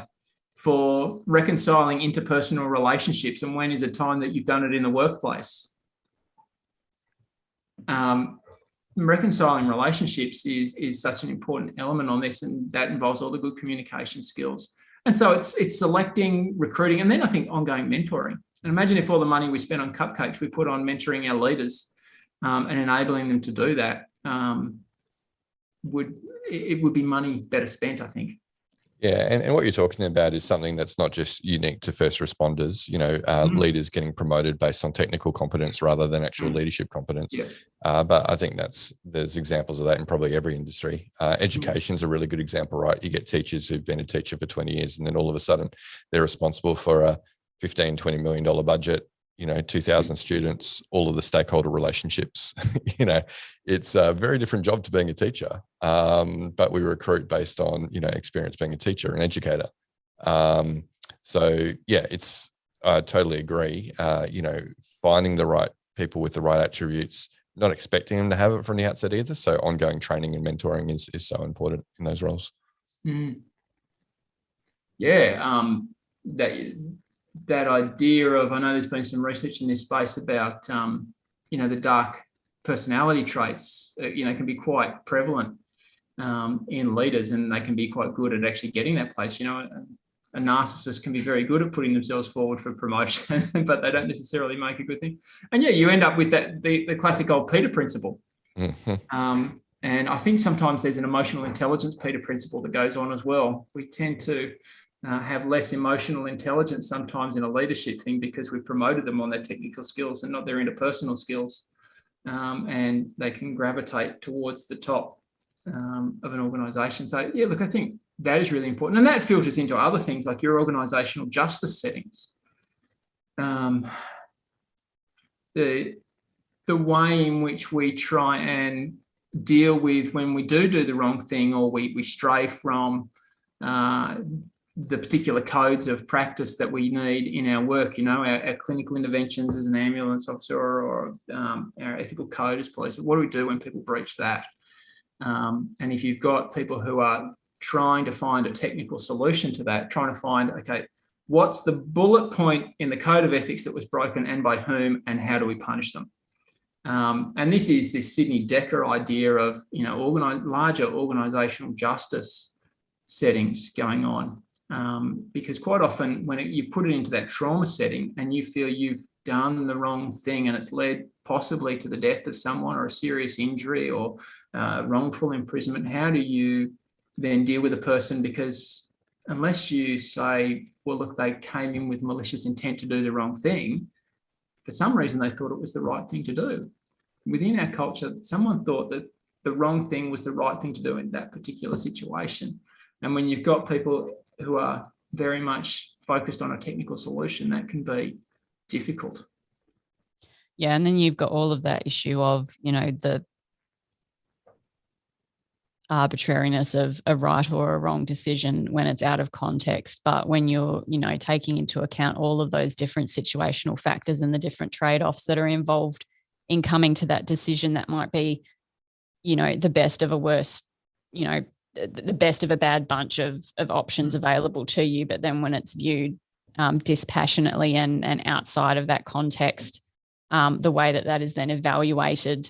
for reconciling interpersonal relationships, and when is a time that you've done it in the workplace? Reconciling relationships is such an important element on this, and that involves all the good communication skills. And so it's selecting, recruiting, and then I think ongoing mentoring. And imagine if all the money we spent on cupcakes we put on mentoring our leaders and enabling them to do that, would be money better spent, I think. Yeah, and what you're talking about is something that's not just unique to first responders, leaders getting promoted based on technical competence rather than actual leadership competence. Yeah. But I think there's examples of that in probably every industry. Education is a really good example, right? You get teachers who've been a teacher for 20 years and then all of a sudden they're responsible for a $15, $20 million budget, 2,000 students, all of the stakeholder relationships. It's a very different job to being a teacher, but we recruit based on, experience being a teacher and educator. So yeah, I totally agree. Finding the right people with the right attributes, not expecting them to have it from the outset either. So ongoing training and mentoring is so important in those roles. Yeah. That idea of, I know there's been some research in this space about, the dark personality traits, can be quite prevalent in leaders, and they can be quite good at actually getting that place. A narcissist can be very good at putting themselves forward for promotion, but they don't necessarily make a good thing. And yeah, you end up with that, the classic old Peter principle. And I think sometimes there's an emotional intelligence Peter principle that goes on as well. We tend to have less emotional intelligence sometimes in a leadership thing because we've promoted them on their technical skills and not their interpersonal skills. And they can gravitate towards the top of an organisation. So yeah, look, I think that is really important. And that filters into other things like your organisational justice settings. The way in which we try and deal with when we do the wrong thing, or we stray from the particular codes of practice that we need in our work, our clinical interventions as an ambulance officer, or our ethical code as police. What do we do when people breach that? And if you've got people who are trying to find a technical solution to that, trying to find, okay, what's the bullet point in the code of ethics that was broken and by whom, and how do we punish them? And this is this Sidney Dekker idea of, larger organisational justice settings going on. Because quite often when you put it into that trauma setting and you feel you've done the wrong thing and it's led possibly to the death of someone or a serious injury or wrongful imprisonment, how do you then deal with a person? Because unless you say, well, look, they came in with malicious intent to do the wrong thing, for some reason they thought it was the right thing to do. within our culture, someone thought that the wrong thing was the right thing to do in that particular situation. And when you've got people who are very much focused on a technical solution, that can be difficult. Yeah, and then you've got all of that issue of, the arbitrariness of a right or a wrong decision when it's out of context. But when you're, taking into account all of those different situational factors and the different trade-offs that are involved in coming to that decision, that might be, the best of a worst, the best of a bad bunch of options available to you. But then when it's viewed dispassionately and outside of that context, the way that is then evaluated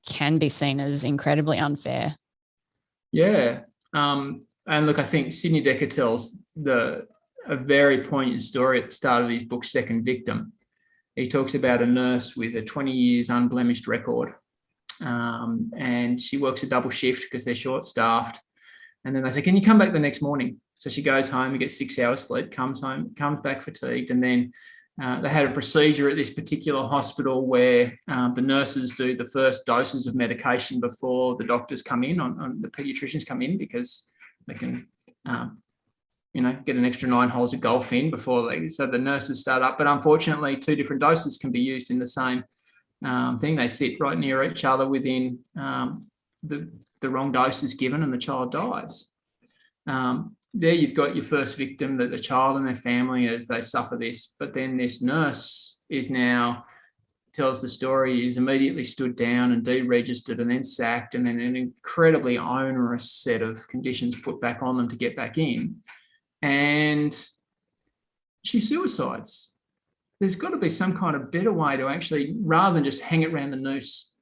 can be seen as incredibly unfair. Yeah. And look, I think Sidney Dekker tells a very poignant story at the start of his book, Second Victim. He talks about a nurse with a 20 years unblemished record. And she works a double shift because they're short-staffed. And then they say, can you come back the next morning? So she goes home and gets 6 hours sleep, comes home, comes back fatigued. And then they had a procedure at this particular hospital where the nurses do the first doses of medication before the doctors come in, on the paediatricians come in, because they can, get an extra 9 holes of golf in before so the nurses start up. But unfortunately, 2 different doses can be used in the same thing. They sit right near each other within the wrong dose is given and the child dies. There you've got your first victim, that the child and their family as they suffer this. But then this nurse tells the story, is immediately stood down and deregistered and then sacked, and then an incredibly onerous set of conditions put back on them to get back in. And she suicides. There's got to be some kind of better way to actually, rather than just hang it around the noose,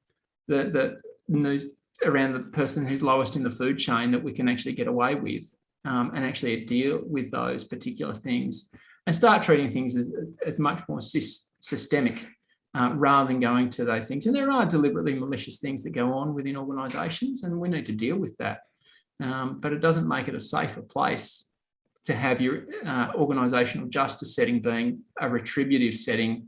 the noose around the person who's lowest in the food chain, that we can actually get away with. And actually deal with those particular things and start treating things as much more systemic rather than going to those things. And there are deliberately malicious things that go on within organisations, and we need to deal with that. But it doesn't make it a safer place to have your organisational justice setting being a retributive setting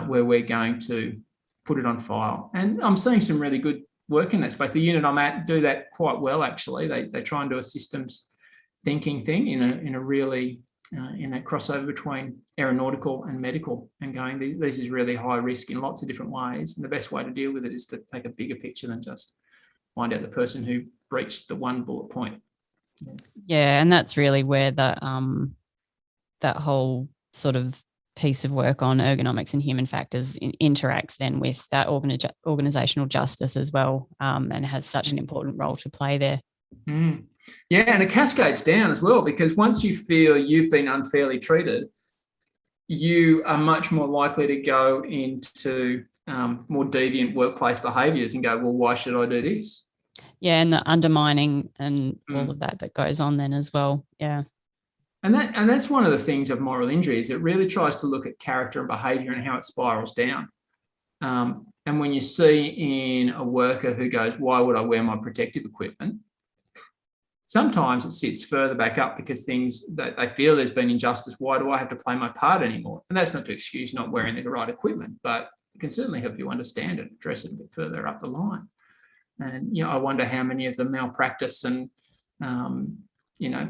where we're going to put it on file. And I'm seeing some really good work in that space. The unit I'm at do that quite well, actually. They try and do a systems thinking thing in a really in that crossover between aeronautical and medical, and going, this is really high risk in lots of different ways, and the best way to deal with it is to take a bigger picture than just find out the person who breached the one bullet point. Yeah, and that's really where that whole sort of piece of work on ergonomics and human factors interacts then with that organisational justice as well, and has such an important role to play there. Yeah, and it cascades down as well, because once you feel you've been unfairly treated, you are much more likely to go into more deviant workplace behaviours and go, well, why should I do this? Yeah, and the undermining and all of that goes on then as well. Yeah. And that's one of the things of moral injury, is it really tries to look at character and behaviour and how it spirals down. And when you see in a worker who goes, why would I wear my protective equipment? Sometimes it sits further back up because things that they feel there's been injustice. Why do I have to play my part anymore? And that's not to excuse not wearing the right equipment, but it can certainly help you understand it, address it a bit further up the line. And, I wonder how many of the malpractice and,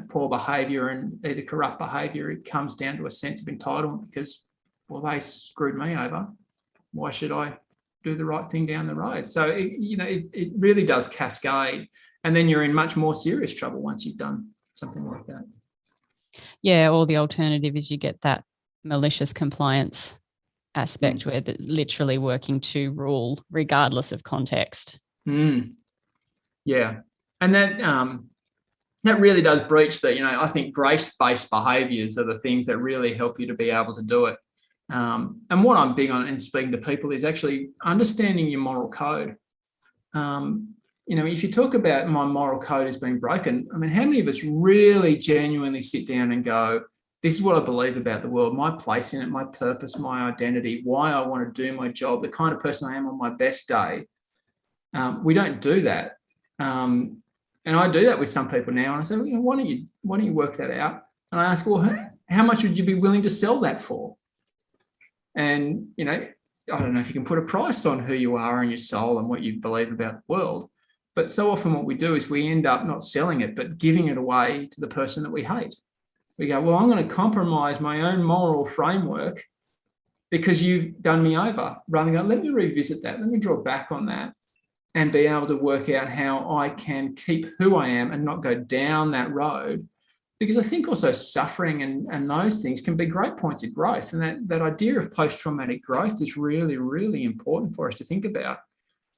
poor behaviour and either corrupt behaviour, it comes down to a sense of entitlement because, well, they screwed me over. Why should I do the right thing down the road? So, it really does cascade. And then you're in much more serious trouble once you've done something like that. Yeah, or the alternative is you get that malicious compliance aspect where they're literally working to rule regardless of context. Yeah. And that really does breach the, I think grace-based behaviours are the things that really help you to be able to do it. And what I'm big on in speaking to people is actually understanding your moral code. If you talk about my moral code has been broken, I mean, how many of us really genuinely sit down and go, this is what I believe about the world, my place in it, my purpose, my identity, why I want to do my job, the kind of person I am on my best day. We don't do that. And I do that with some people now. And I say, well, why don't you work that out? And I ask, well, how much would you be willing to sell that for? And, I don't know if you can put a price on who you are and your soul and what you believe about the world. But so often what we do is we end up not selling it, but giving it away to the person that we hate. We go, well, I'm going to compromise my own moral framework because you've done me over. Rather than go, let me revisit that. Let me draw back on that and be able to work out how I can keep who I am and not go down that road. Because I think also suffering and those things can be great points of growth. And that idea of post-traumatic growth is really, really important for us to think about.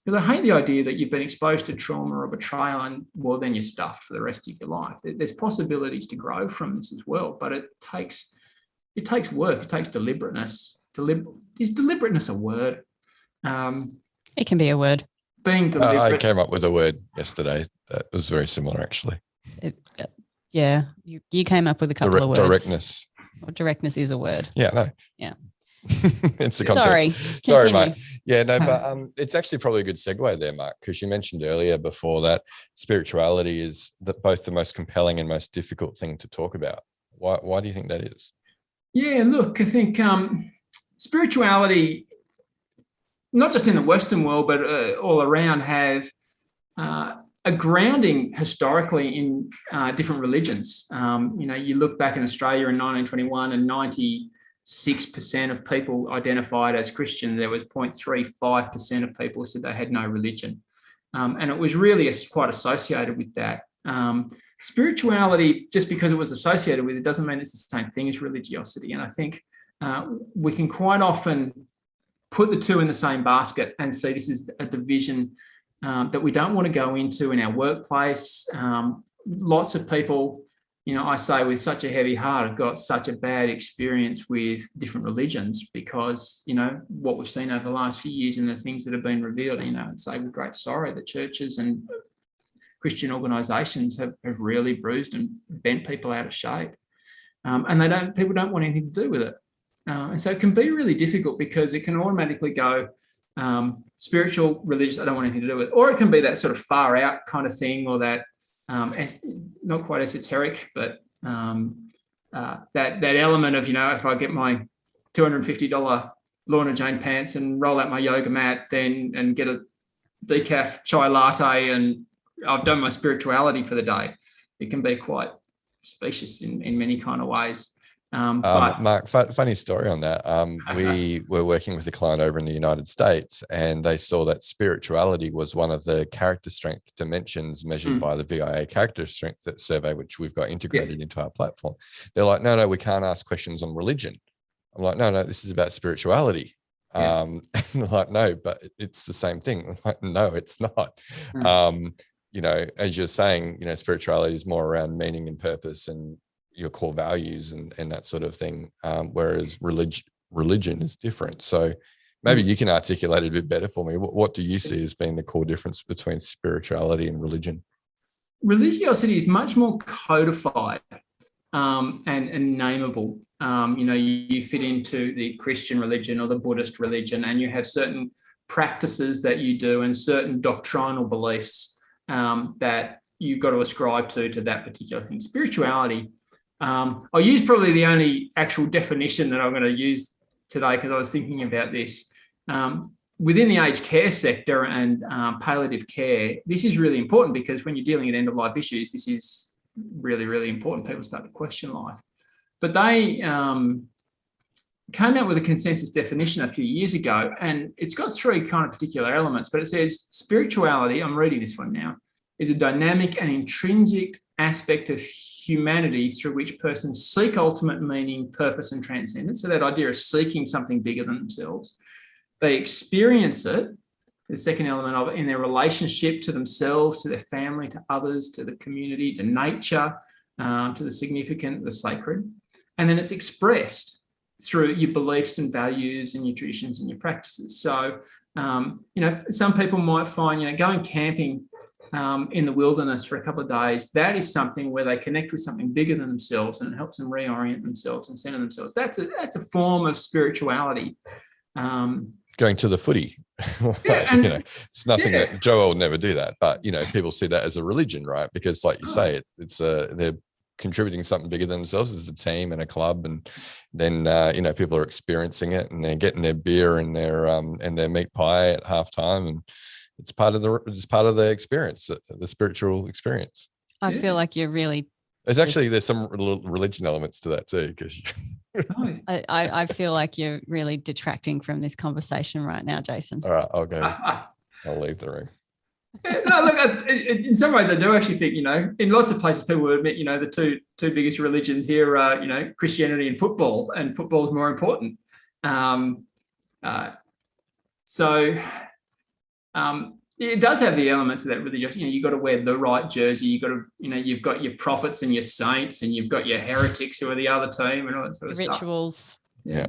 Because I hate the idea that you've been exposed to trauma or betrayal and, well, then you're stuffed for the rest of your life. There's possibilities to grow from this as well, but it takes work. It takes deliberateness. Is deliberateness a word? It can be a word. Being deliberate. I came up with a word yesterday that was very similar, actually. Yeah, you came up with a couple of words. Directness. Well, directness is a word. Yeah, no. Yeah. It's the context. Sorry, mate. Yeah, no, but it's actually probably a good segue there, Mark, because you mentioned earlier before that spirituality is both the most compelling and most difficult thing to talk about. Why do you think that is? Yeah, look, I think spirituality, not just in the Western world, but all around, have a grounding historically in different religions. You look back in Australia in 1921 and 96% of people identified as Christian. There was 0.35% of people said they had no religion. And it was really quite associated with that. Spirituality, just because it was associated with it, doesn't mean it's the same thing as religiosity. And I think we can quite often put the two in the same basket and see this is a division that we don't want to go into in our workplace. Lots of people, I say with such a heavy heart, have got such a bad experience with different religions because, what we've seen over the last few years and the things that have been revealed, and say with great sorrow that churches and Christian organisations have really bruised and bent people out of shape. And people don't want anything to do with it. And so it can be really difficult because it can automatically go, spiritual, religious, I don't want anything to do with it. Or it can be that sort of far out kind of thing, or that not quite esoteric, but that element of, if I get my $250 Lorna Jane pants and roll out my yoga mat and get a decaf chai latte and I've done my spirituality for the day. It can be quite specious in many kind of ways. But Mark, funny story on that. We were working with a client over in the United States, and they saw that spirituality was one of the character strength dimensions measured by the VIA character strength survey, which we've got integrated into our platform. They're like, no, we can't ask questions on religion. I'm like, no, this is about spirituality. And they're like, no, but it's the same thing. I'm like, no, it's not. As you're saying, spirituality is more around meaning and purpose and your core values and that sort of thing, whereas religion is different. So maybe you can articulate it a bit better for me. What do you see as being the core difference between spirituality and religion? Religiosity is much more codified and nameable. You fit into the Christian religion or the Buddhist religion, and you have certain practices that you do and certain doctrinal beliefs that you've got to ascribe to that particular thing. Spirituality, I'll use probably the only actual definition that I'm going to use today because I was thinking about this. Within the aged care sector and palliative care, this is really important because when you're dealing at end-of-life issues, this is really, really important. People start to question life. But they came out with a consensus definition a few years ago, and it's got three kind of particular elements, but it says spirituality, I'm reading this one now, is a dynamic and intrinsic aspect of humanity through which persons seek ultimate meaning, purpose, and transcendence. So that idea of seeking something bigger than themselves. They experience it, the second element of it, in their relationship to themselves, to their family, to others, to the community, to nature, to the significant, the sacred. And then it's expressed through your beliefs and values and your traditions and your practices. So, some people might find, going camping in the wilderness for a couple of days, that is something where they connect with something bigger than themselves, and it helps them reorient themselves and center themselves. That's a form of spirituality. Going to the footy. It's nothing that Joel would never do that, but people see that as a religion, right? Because like you say, it's they're contributing something bigger than themselves as a team and a club, and then people are experiencing it, and they're getting their beer and their meat pie at halftime, and it's part of the experience, the spiritual experience. I feel like you're really. There's some religion elements to that too, because I feel like you're really detracting from this conversation right now, Jason. All right, I'll go. I'll leave the room. No, look, in some ways I do actually think, in lots of places people will admit, the two biggest religions here are, Christianity and football is more important. It does have the elements of that religious, you've got to wear the right jersey, you've got your prophets and your saints, and you've got your heretics who are the other team and all that sort of rituals. Stuff. Yeah.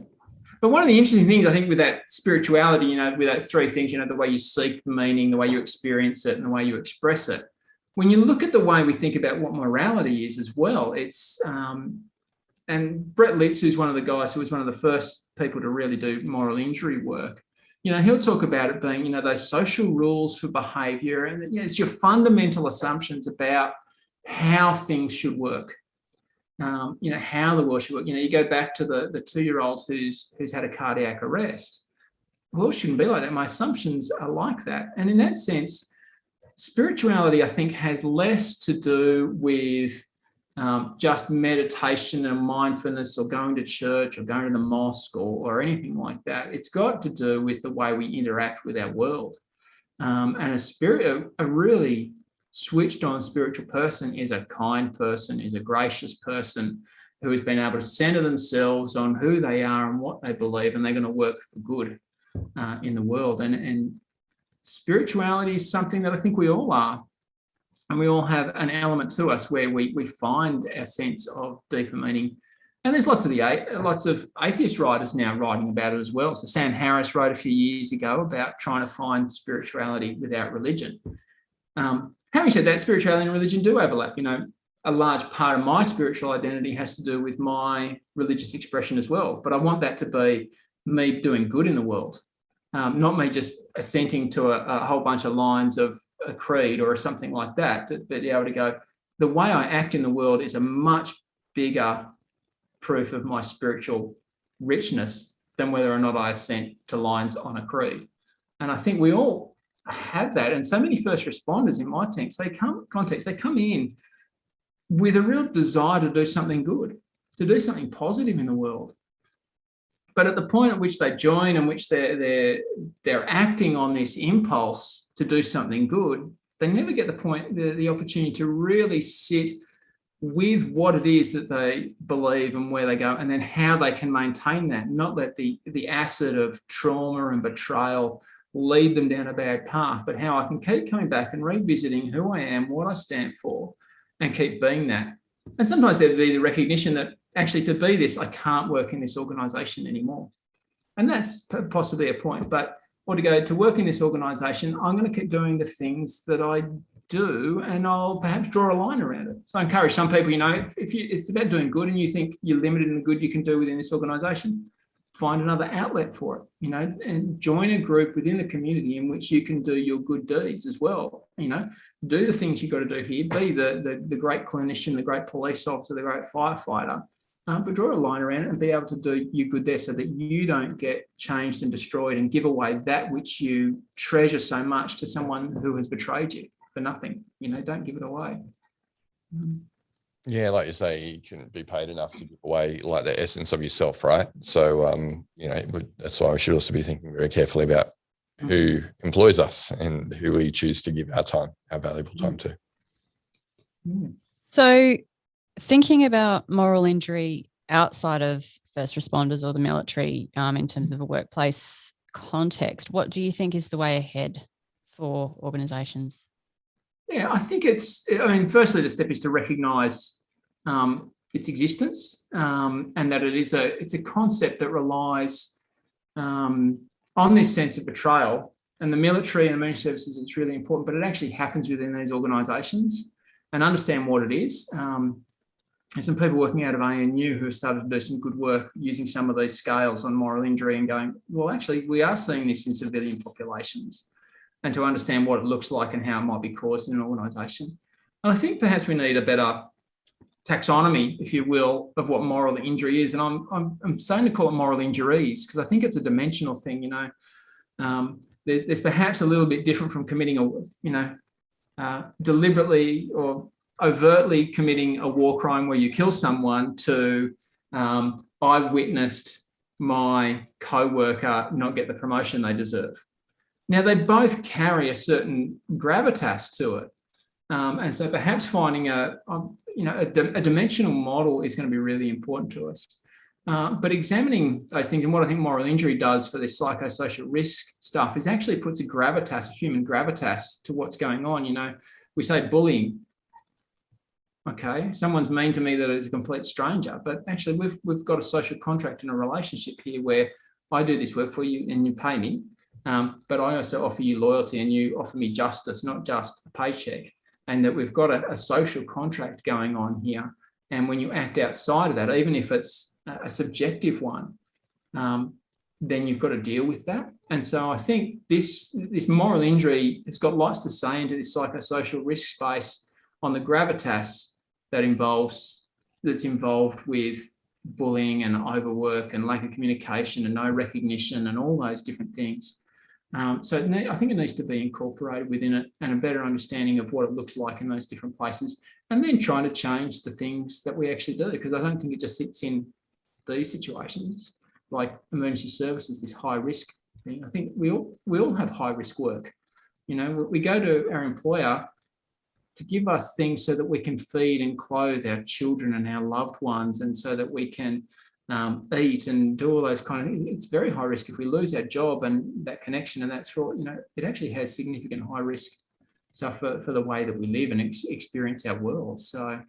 But one of the interesting things I think with that spirituality, with those three things, the way you seek the meaning, the way you experience it, and the way you express it, when you look at the way we think about what morality is as well, it's, and Brett Litz, who's one of the guys who was one of the first people to really do moral injury work, he'll talk about it being, those social rules for behaviour, and it's your fundamental assumptions about how things should work. How the world should work. You go back to the 2-year-old who's had a cardiac arrest. The world shouldn't be like that. My assumptions are like that. And in that sense, spirituality, I think, has less to do with just meditation and mindfulness or going to church or going to the mosque or anything like that. It's got to do with the way we interact with our world. And a really switched on spiritual person is a kind person, is a gracious person who has been able to center themselves on who they are and what they believe, and they're going to work for good in the world. And spirituality is something that I think we all are. And we all have an element to us where we find our sense of deeper meaning. And there's lots of atheist writers now writing about it as well. So Sam Harris wrote a few years ago about trying to find spirituality without religion. Having said that, spirituality and religion do overlap. A large part of my spiritual identity has to do with my religious expression as well. But I want that to be me doing good in the world, not me just assenting to a whole bunch of lines of a creed or something like that. To be able to go, the way I act in the world is a much bigger proof of my spiritual richness than whether or not I assent to lines on a creed. And I think we all have that, and so many first responders in my context, they come in with a real desire to do something good, to do something positive in the world. But at the point at which they join and which they're acting on this impulse to do something good, they never get the opportunity to really sit with what it is that they believe and where they go, and then how they can maintain that, not let the acid of trauma and betrayal lead them down a bad path, but how I can keep coming back and revisiting who I am, what I stand for, and keep being that. And sometimes there'd be the recognition that actually to be this, I can't work in this organisation anymore. And that's possibly a point. Or to go to work in this organisation, I'm going to keep doing the things that I do, and I'll perhaps draw a line around it. So I encourage some people, if it's about doing good and you think you're limited in the good you can do within this organisation, find another outlet for it, and join a group within the community in which you can do your good deeds as well. Do the things you've got to do here, be the great clinician, the great police officer, the great firefighter, but draw a line around it and be able to do your good there so that you don't get changed and destroyed and give away that which you treasure so much to someone who has betrayed you for nothing. Don't give it away. Yeah, like you say, you can be paid enough to give away like the essence of yourself, right? So, that's why we should also be thinking very carefully about who employs us and who we choose to give our time, our valuable time to. So thinking about moral injury outside of first responders or the military, in terms of a workplace context, what do you think is the way ahead for organisations? Yeah, I think firstly, the step is to recognise its existence, and that it's a concept that relies on this sense of betrayal. And the military and emergency services, it's really important, but it actually happens within these organisations, and understand what it is. There's some people working out of ANU who have started to do some good work using some of these scales on moral injury and going, well, actually, we are seeing this in civilian populations, and to understand what it looks like and how it might be caused in an organisation. And I think perhaps we need a better taxonomy, if you will, of what moral injury is. And I'm starting to call it moral injuries because I think it's a dimensional thing. You know, there's perhaps a little bit different from committing deliberately or overtly committing a war crime where you kill someone to I witnessed my co-worker not get the promotion they deserve. Now, they both carry a certain gravitas to it. And so perhaps finding a dimensional model is going to be really important to us. But examining those things, and what I think moral injury does for this psychosocial risk stuff is actually puts a gravitas, a human gravitas to what's going on. You know, we say bullying. Okay, someone's mean to me that is a complete stranger, but actually we've got a social contract in a relationship here where I do this work for you and you pay me, but I also offer you loyalty and you offer me justice, not just a paycheck, and that we've got a social contract going on here. And when you act outside of that, even if it's a subjective one, then you've got to deal with that. And so I think this moral injury has got lots to say into this psychosocial risk space on the gravitas that's involved with bullying and overwork and lack of communication and no recognition and all those different things. So I think it needs to be incorporated within it and a better understanding of what it looks like in those different places, and then trying to change the things that we actually do, because I don't think it just sits in these situations like emergency services, this high risk thing. I think we all have high risk work. You know, we go to our employer to give us things so that we can feed and clothe our children and our loved ones, and so that we can eat and do all those it's very high risk. If we lose our job and that connection and that's for, you know, it actually has significant high risk stuff for the way that we live and experience our world. So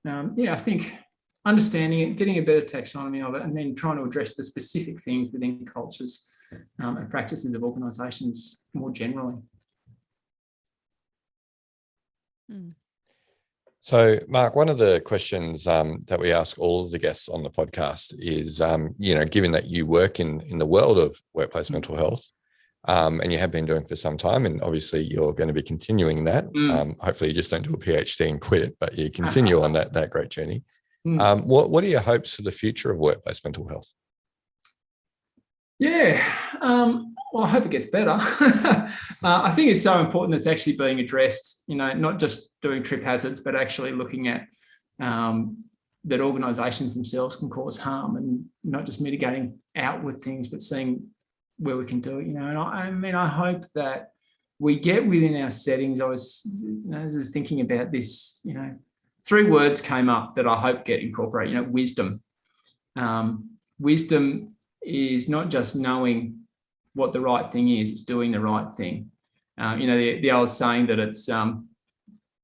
I think understanding it, getting a better taxonomy of it, and then trying to address the specific things within cultures and practices of organisations more generally. So, Mark, one of the questions that we ask all of the guests on the podcast is, given that you work in the world of workplace mental health, and you have been doing for some time, and obviously you're going to be continuing that. Hopefully you just don't do a PhD and quit, but you continue on that great journey. What are your hopes for the future of workplace mental health? Yeah, well, I hope it gets better. I think it's so important that it's actually being addressed, you know, not just doing trip hazards, but actually looking at that organisations themselves can cause harm, and not just mitigating outward things, but seeing where we can do it, you know. And I hope that we get within our settings. As I was thinking about this, you know, 3 words came up that I hope get incorporated, you know, wisdom. Wisdom is not just knowing what the right thing is, it's doing the right thing. The old saying that it's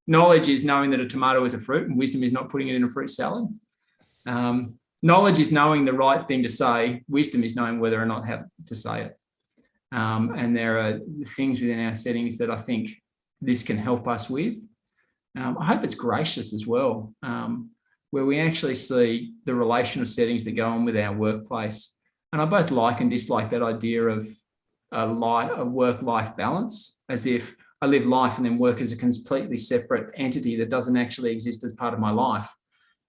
knowledge is knowing that a tomato is a fruit, and wisdom is not putting it in a fruit salad. Knowledge is knowing the right thing to say. Wisdom is knowing whether or not how to say it. And there are things within our settings that I think this can help us with. I hope it's gracious as well, where we actually see the relational settings that go on with our workplace. And I both like and dislike that idea of a work-life balance, as if I live life and then work as a completely separate entity that doesn't actually exist as part of my life.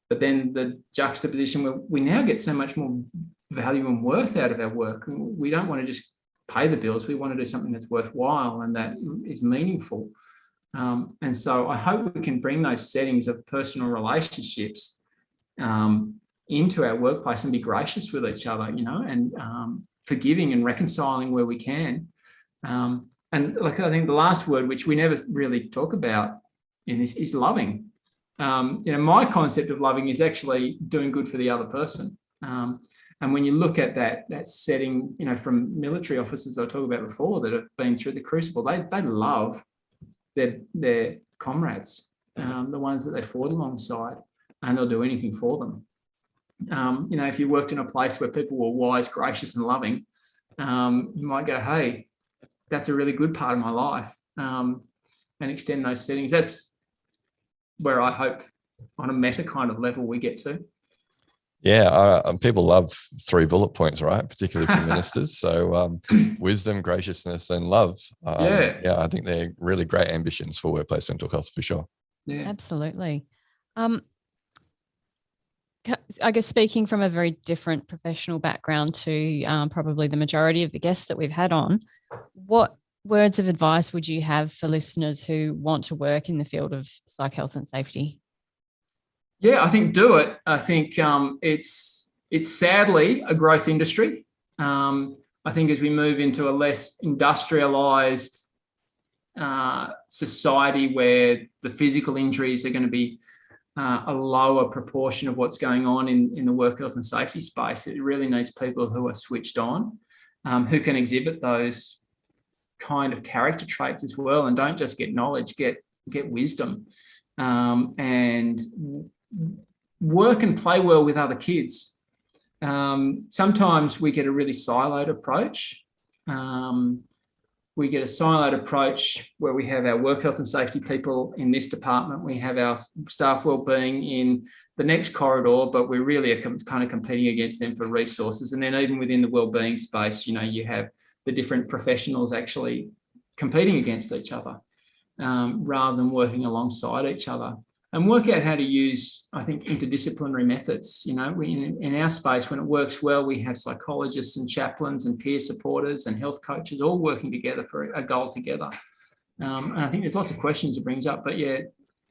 But then the juxtaposition where we now get so much more value and worth out of our work. We don't want to just pay the bills. We want to do something that's worthwhile and that is meaningful. And so I hope we can bring those settings of personal relationships into our workplace and be gracious with each other, you know, and forgiving and reconciling where we can. And like, I think the last word, which we never really talk about in this, is loving. My concept of loving is actually doing good for the other person. And when you look at that setting, you know, from military officers I talked about before that have been through the crucible, they love their comrades, the ones that they fought alongside, and they'll do anything for them. If you worked in a place where people were wise, gracious, and loving, you might go, hey, that's a really good part of my life, and extend those settings. That's where I hope on a meta kind of level we get to. Yeah, people love 3 bullet points, right? Particularly for ministers. So wisdom, graciousness, and love. I think they're really great ambitions for workplace mental health for sure. Yeah, absolutely. I guess speaking from a very different professional background to probably the majority of the guests that we've had on, what words of advice would you have for listeners who want to work in the field of psych health and safety? Yeah, I think do it. I think it's sadly a growth industry. I think as we move into a less industrialized society where the physical injuries are going to be a lower proportion of what's going on in the work health and safety space, it really needs people who are switched on, who can exhibit those kind of character traits as well, and don't just get knowledge, get wisdom, and work and play well with other kids. Sometimes we get a really siloed approach. We get a siloed approach where we have our work health and safety people in this department, we have our staff wellbeing in the next corridor, but we really are kind of competing against them for resources. And then even within the wellbeing space, you have the different professionals actually competing against each other rather than working alongside each other. And work out how to use, I think, interdisciplinary methods. In our space, when it works well, we have psychologists and chaplains and peer supporters and health coaches all working together for a goal together. And I think there's lots of questions it brings up, but yeah,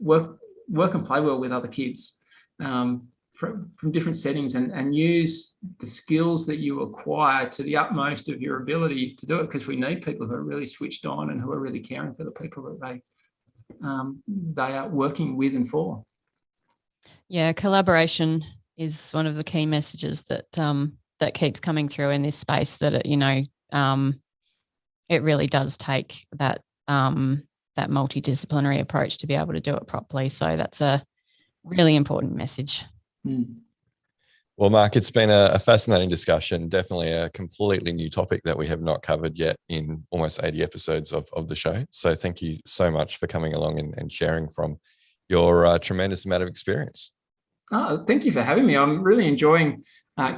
work and play well with other kids from different settings, and use the skills that you acquire to the utmost of your ability to do it, because we need people who are really switched on and who are really caring for the people that they are working with and for. Yeah, collaboration is one of the key messages that that keeps coming through in this space. That it really does take that multidisciplinary approach to be able to do it properly. So that's a really important message. Well, Mark, it's been a fascinating discussion, definitely a completely new topic that we have not covered yet in almost 80 episodes of the show. So thank you so much for coming along and sharing from your tremendous amount of experience. Oh, thank you for having me. I'm really enjoying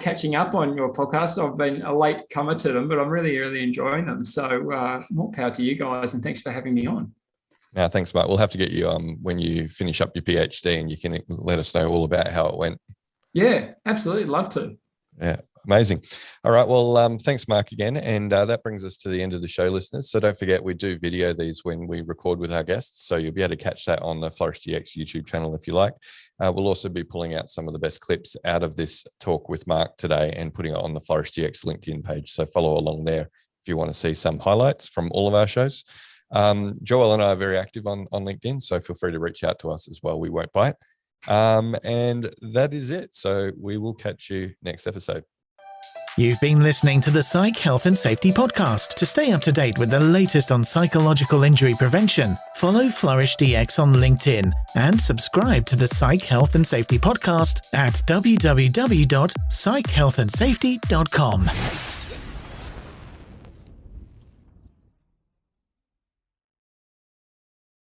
catching up on your podcast. I've been a late comer to them, but I'm really, really enjoying them. So more power to you guys, and thanks for having me on. No, thanks, Mark. We'll have to get you when you finish up your PhD, and you can let us know all about how it went. Yeah, absolutely. Love to. Yeah, amazing. All right. Well, thanks, Mark, again. And that brings us to the end of the show, listeners. So don't forget, we do video these when we record with our guests. So you'll be able to catch that on the Flourish DX YouTube channel if you like. We'll also be pulling out some of the best clips out of this talk with Mark today and putting it on the Flourish DX LinkedIn page. So follow along there if you want to see some highlights from all of our shows. Joel and I are very active on LinkedIn, so feel free to reach out to us as well. We won't bite. And that is it. So we will catch you next episode. You've been listening to the Psych Health and Safety Podcast. To stay up to date with the latest on psychological injury prevention, follow Flourish DX on LinkedIn and subscribe to the Psych Health and Safety Podcast at www.psychhealthandsafety.com.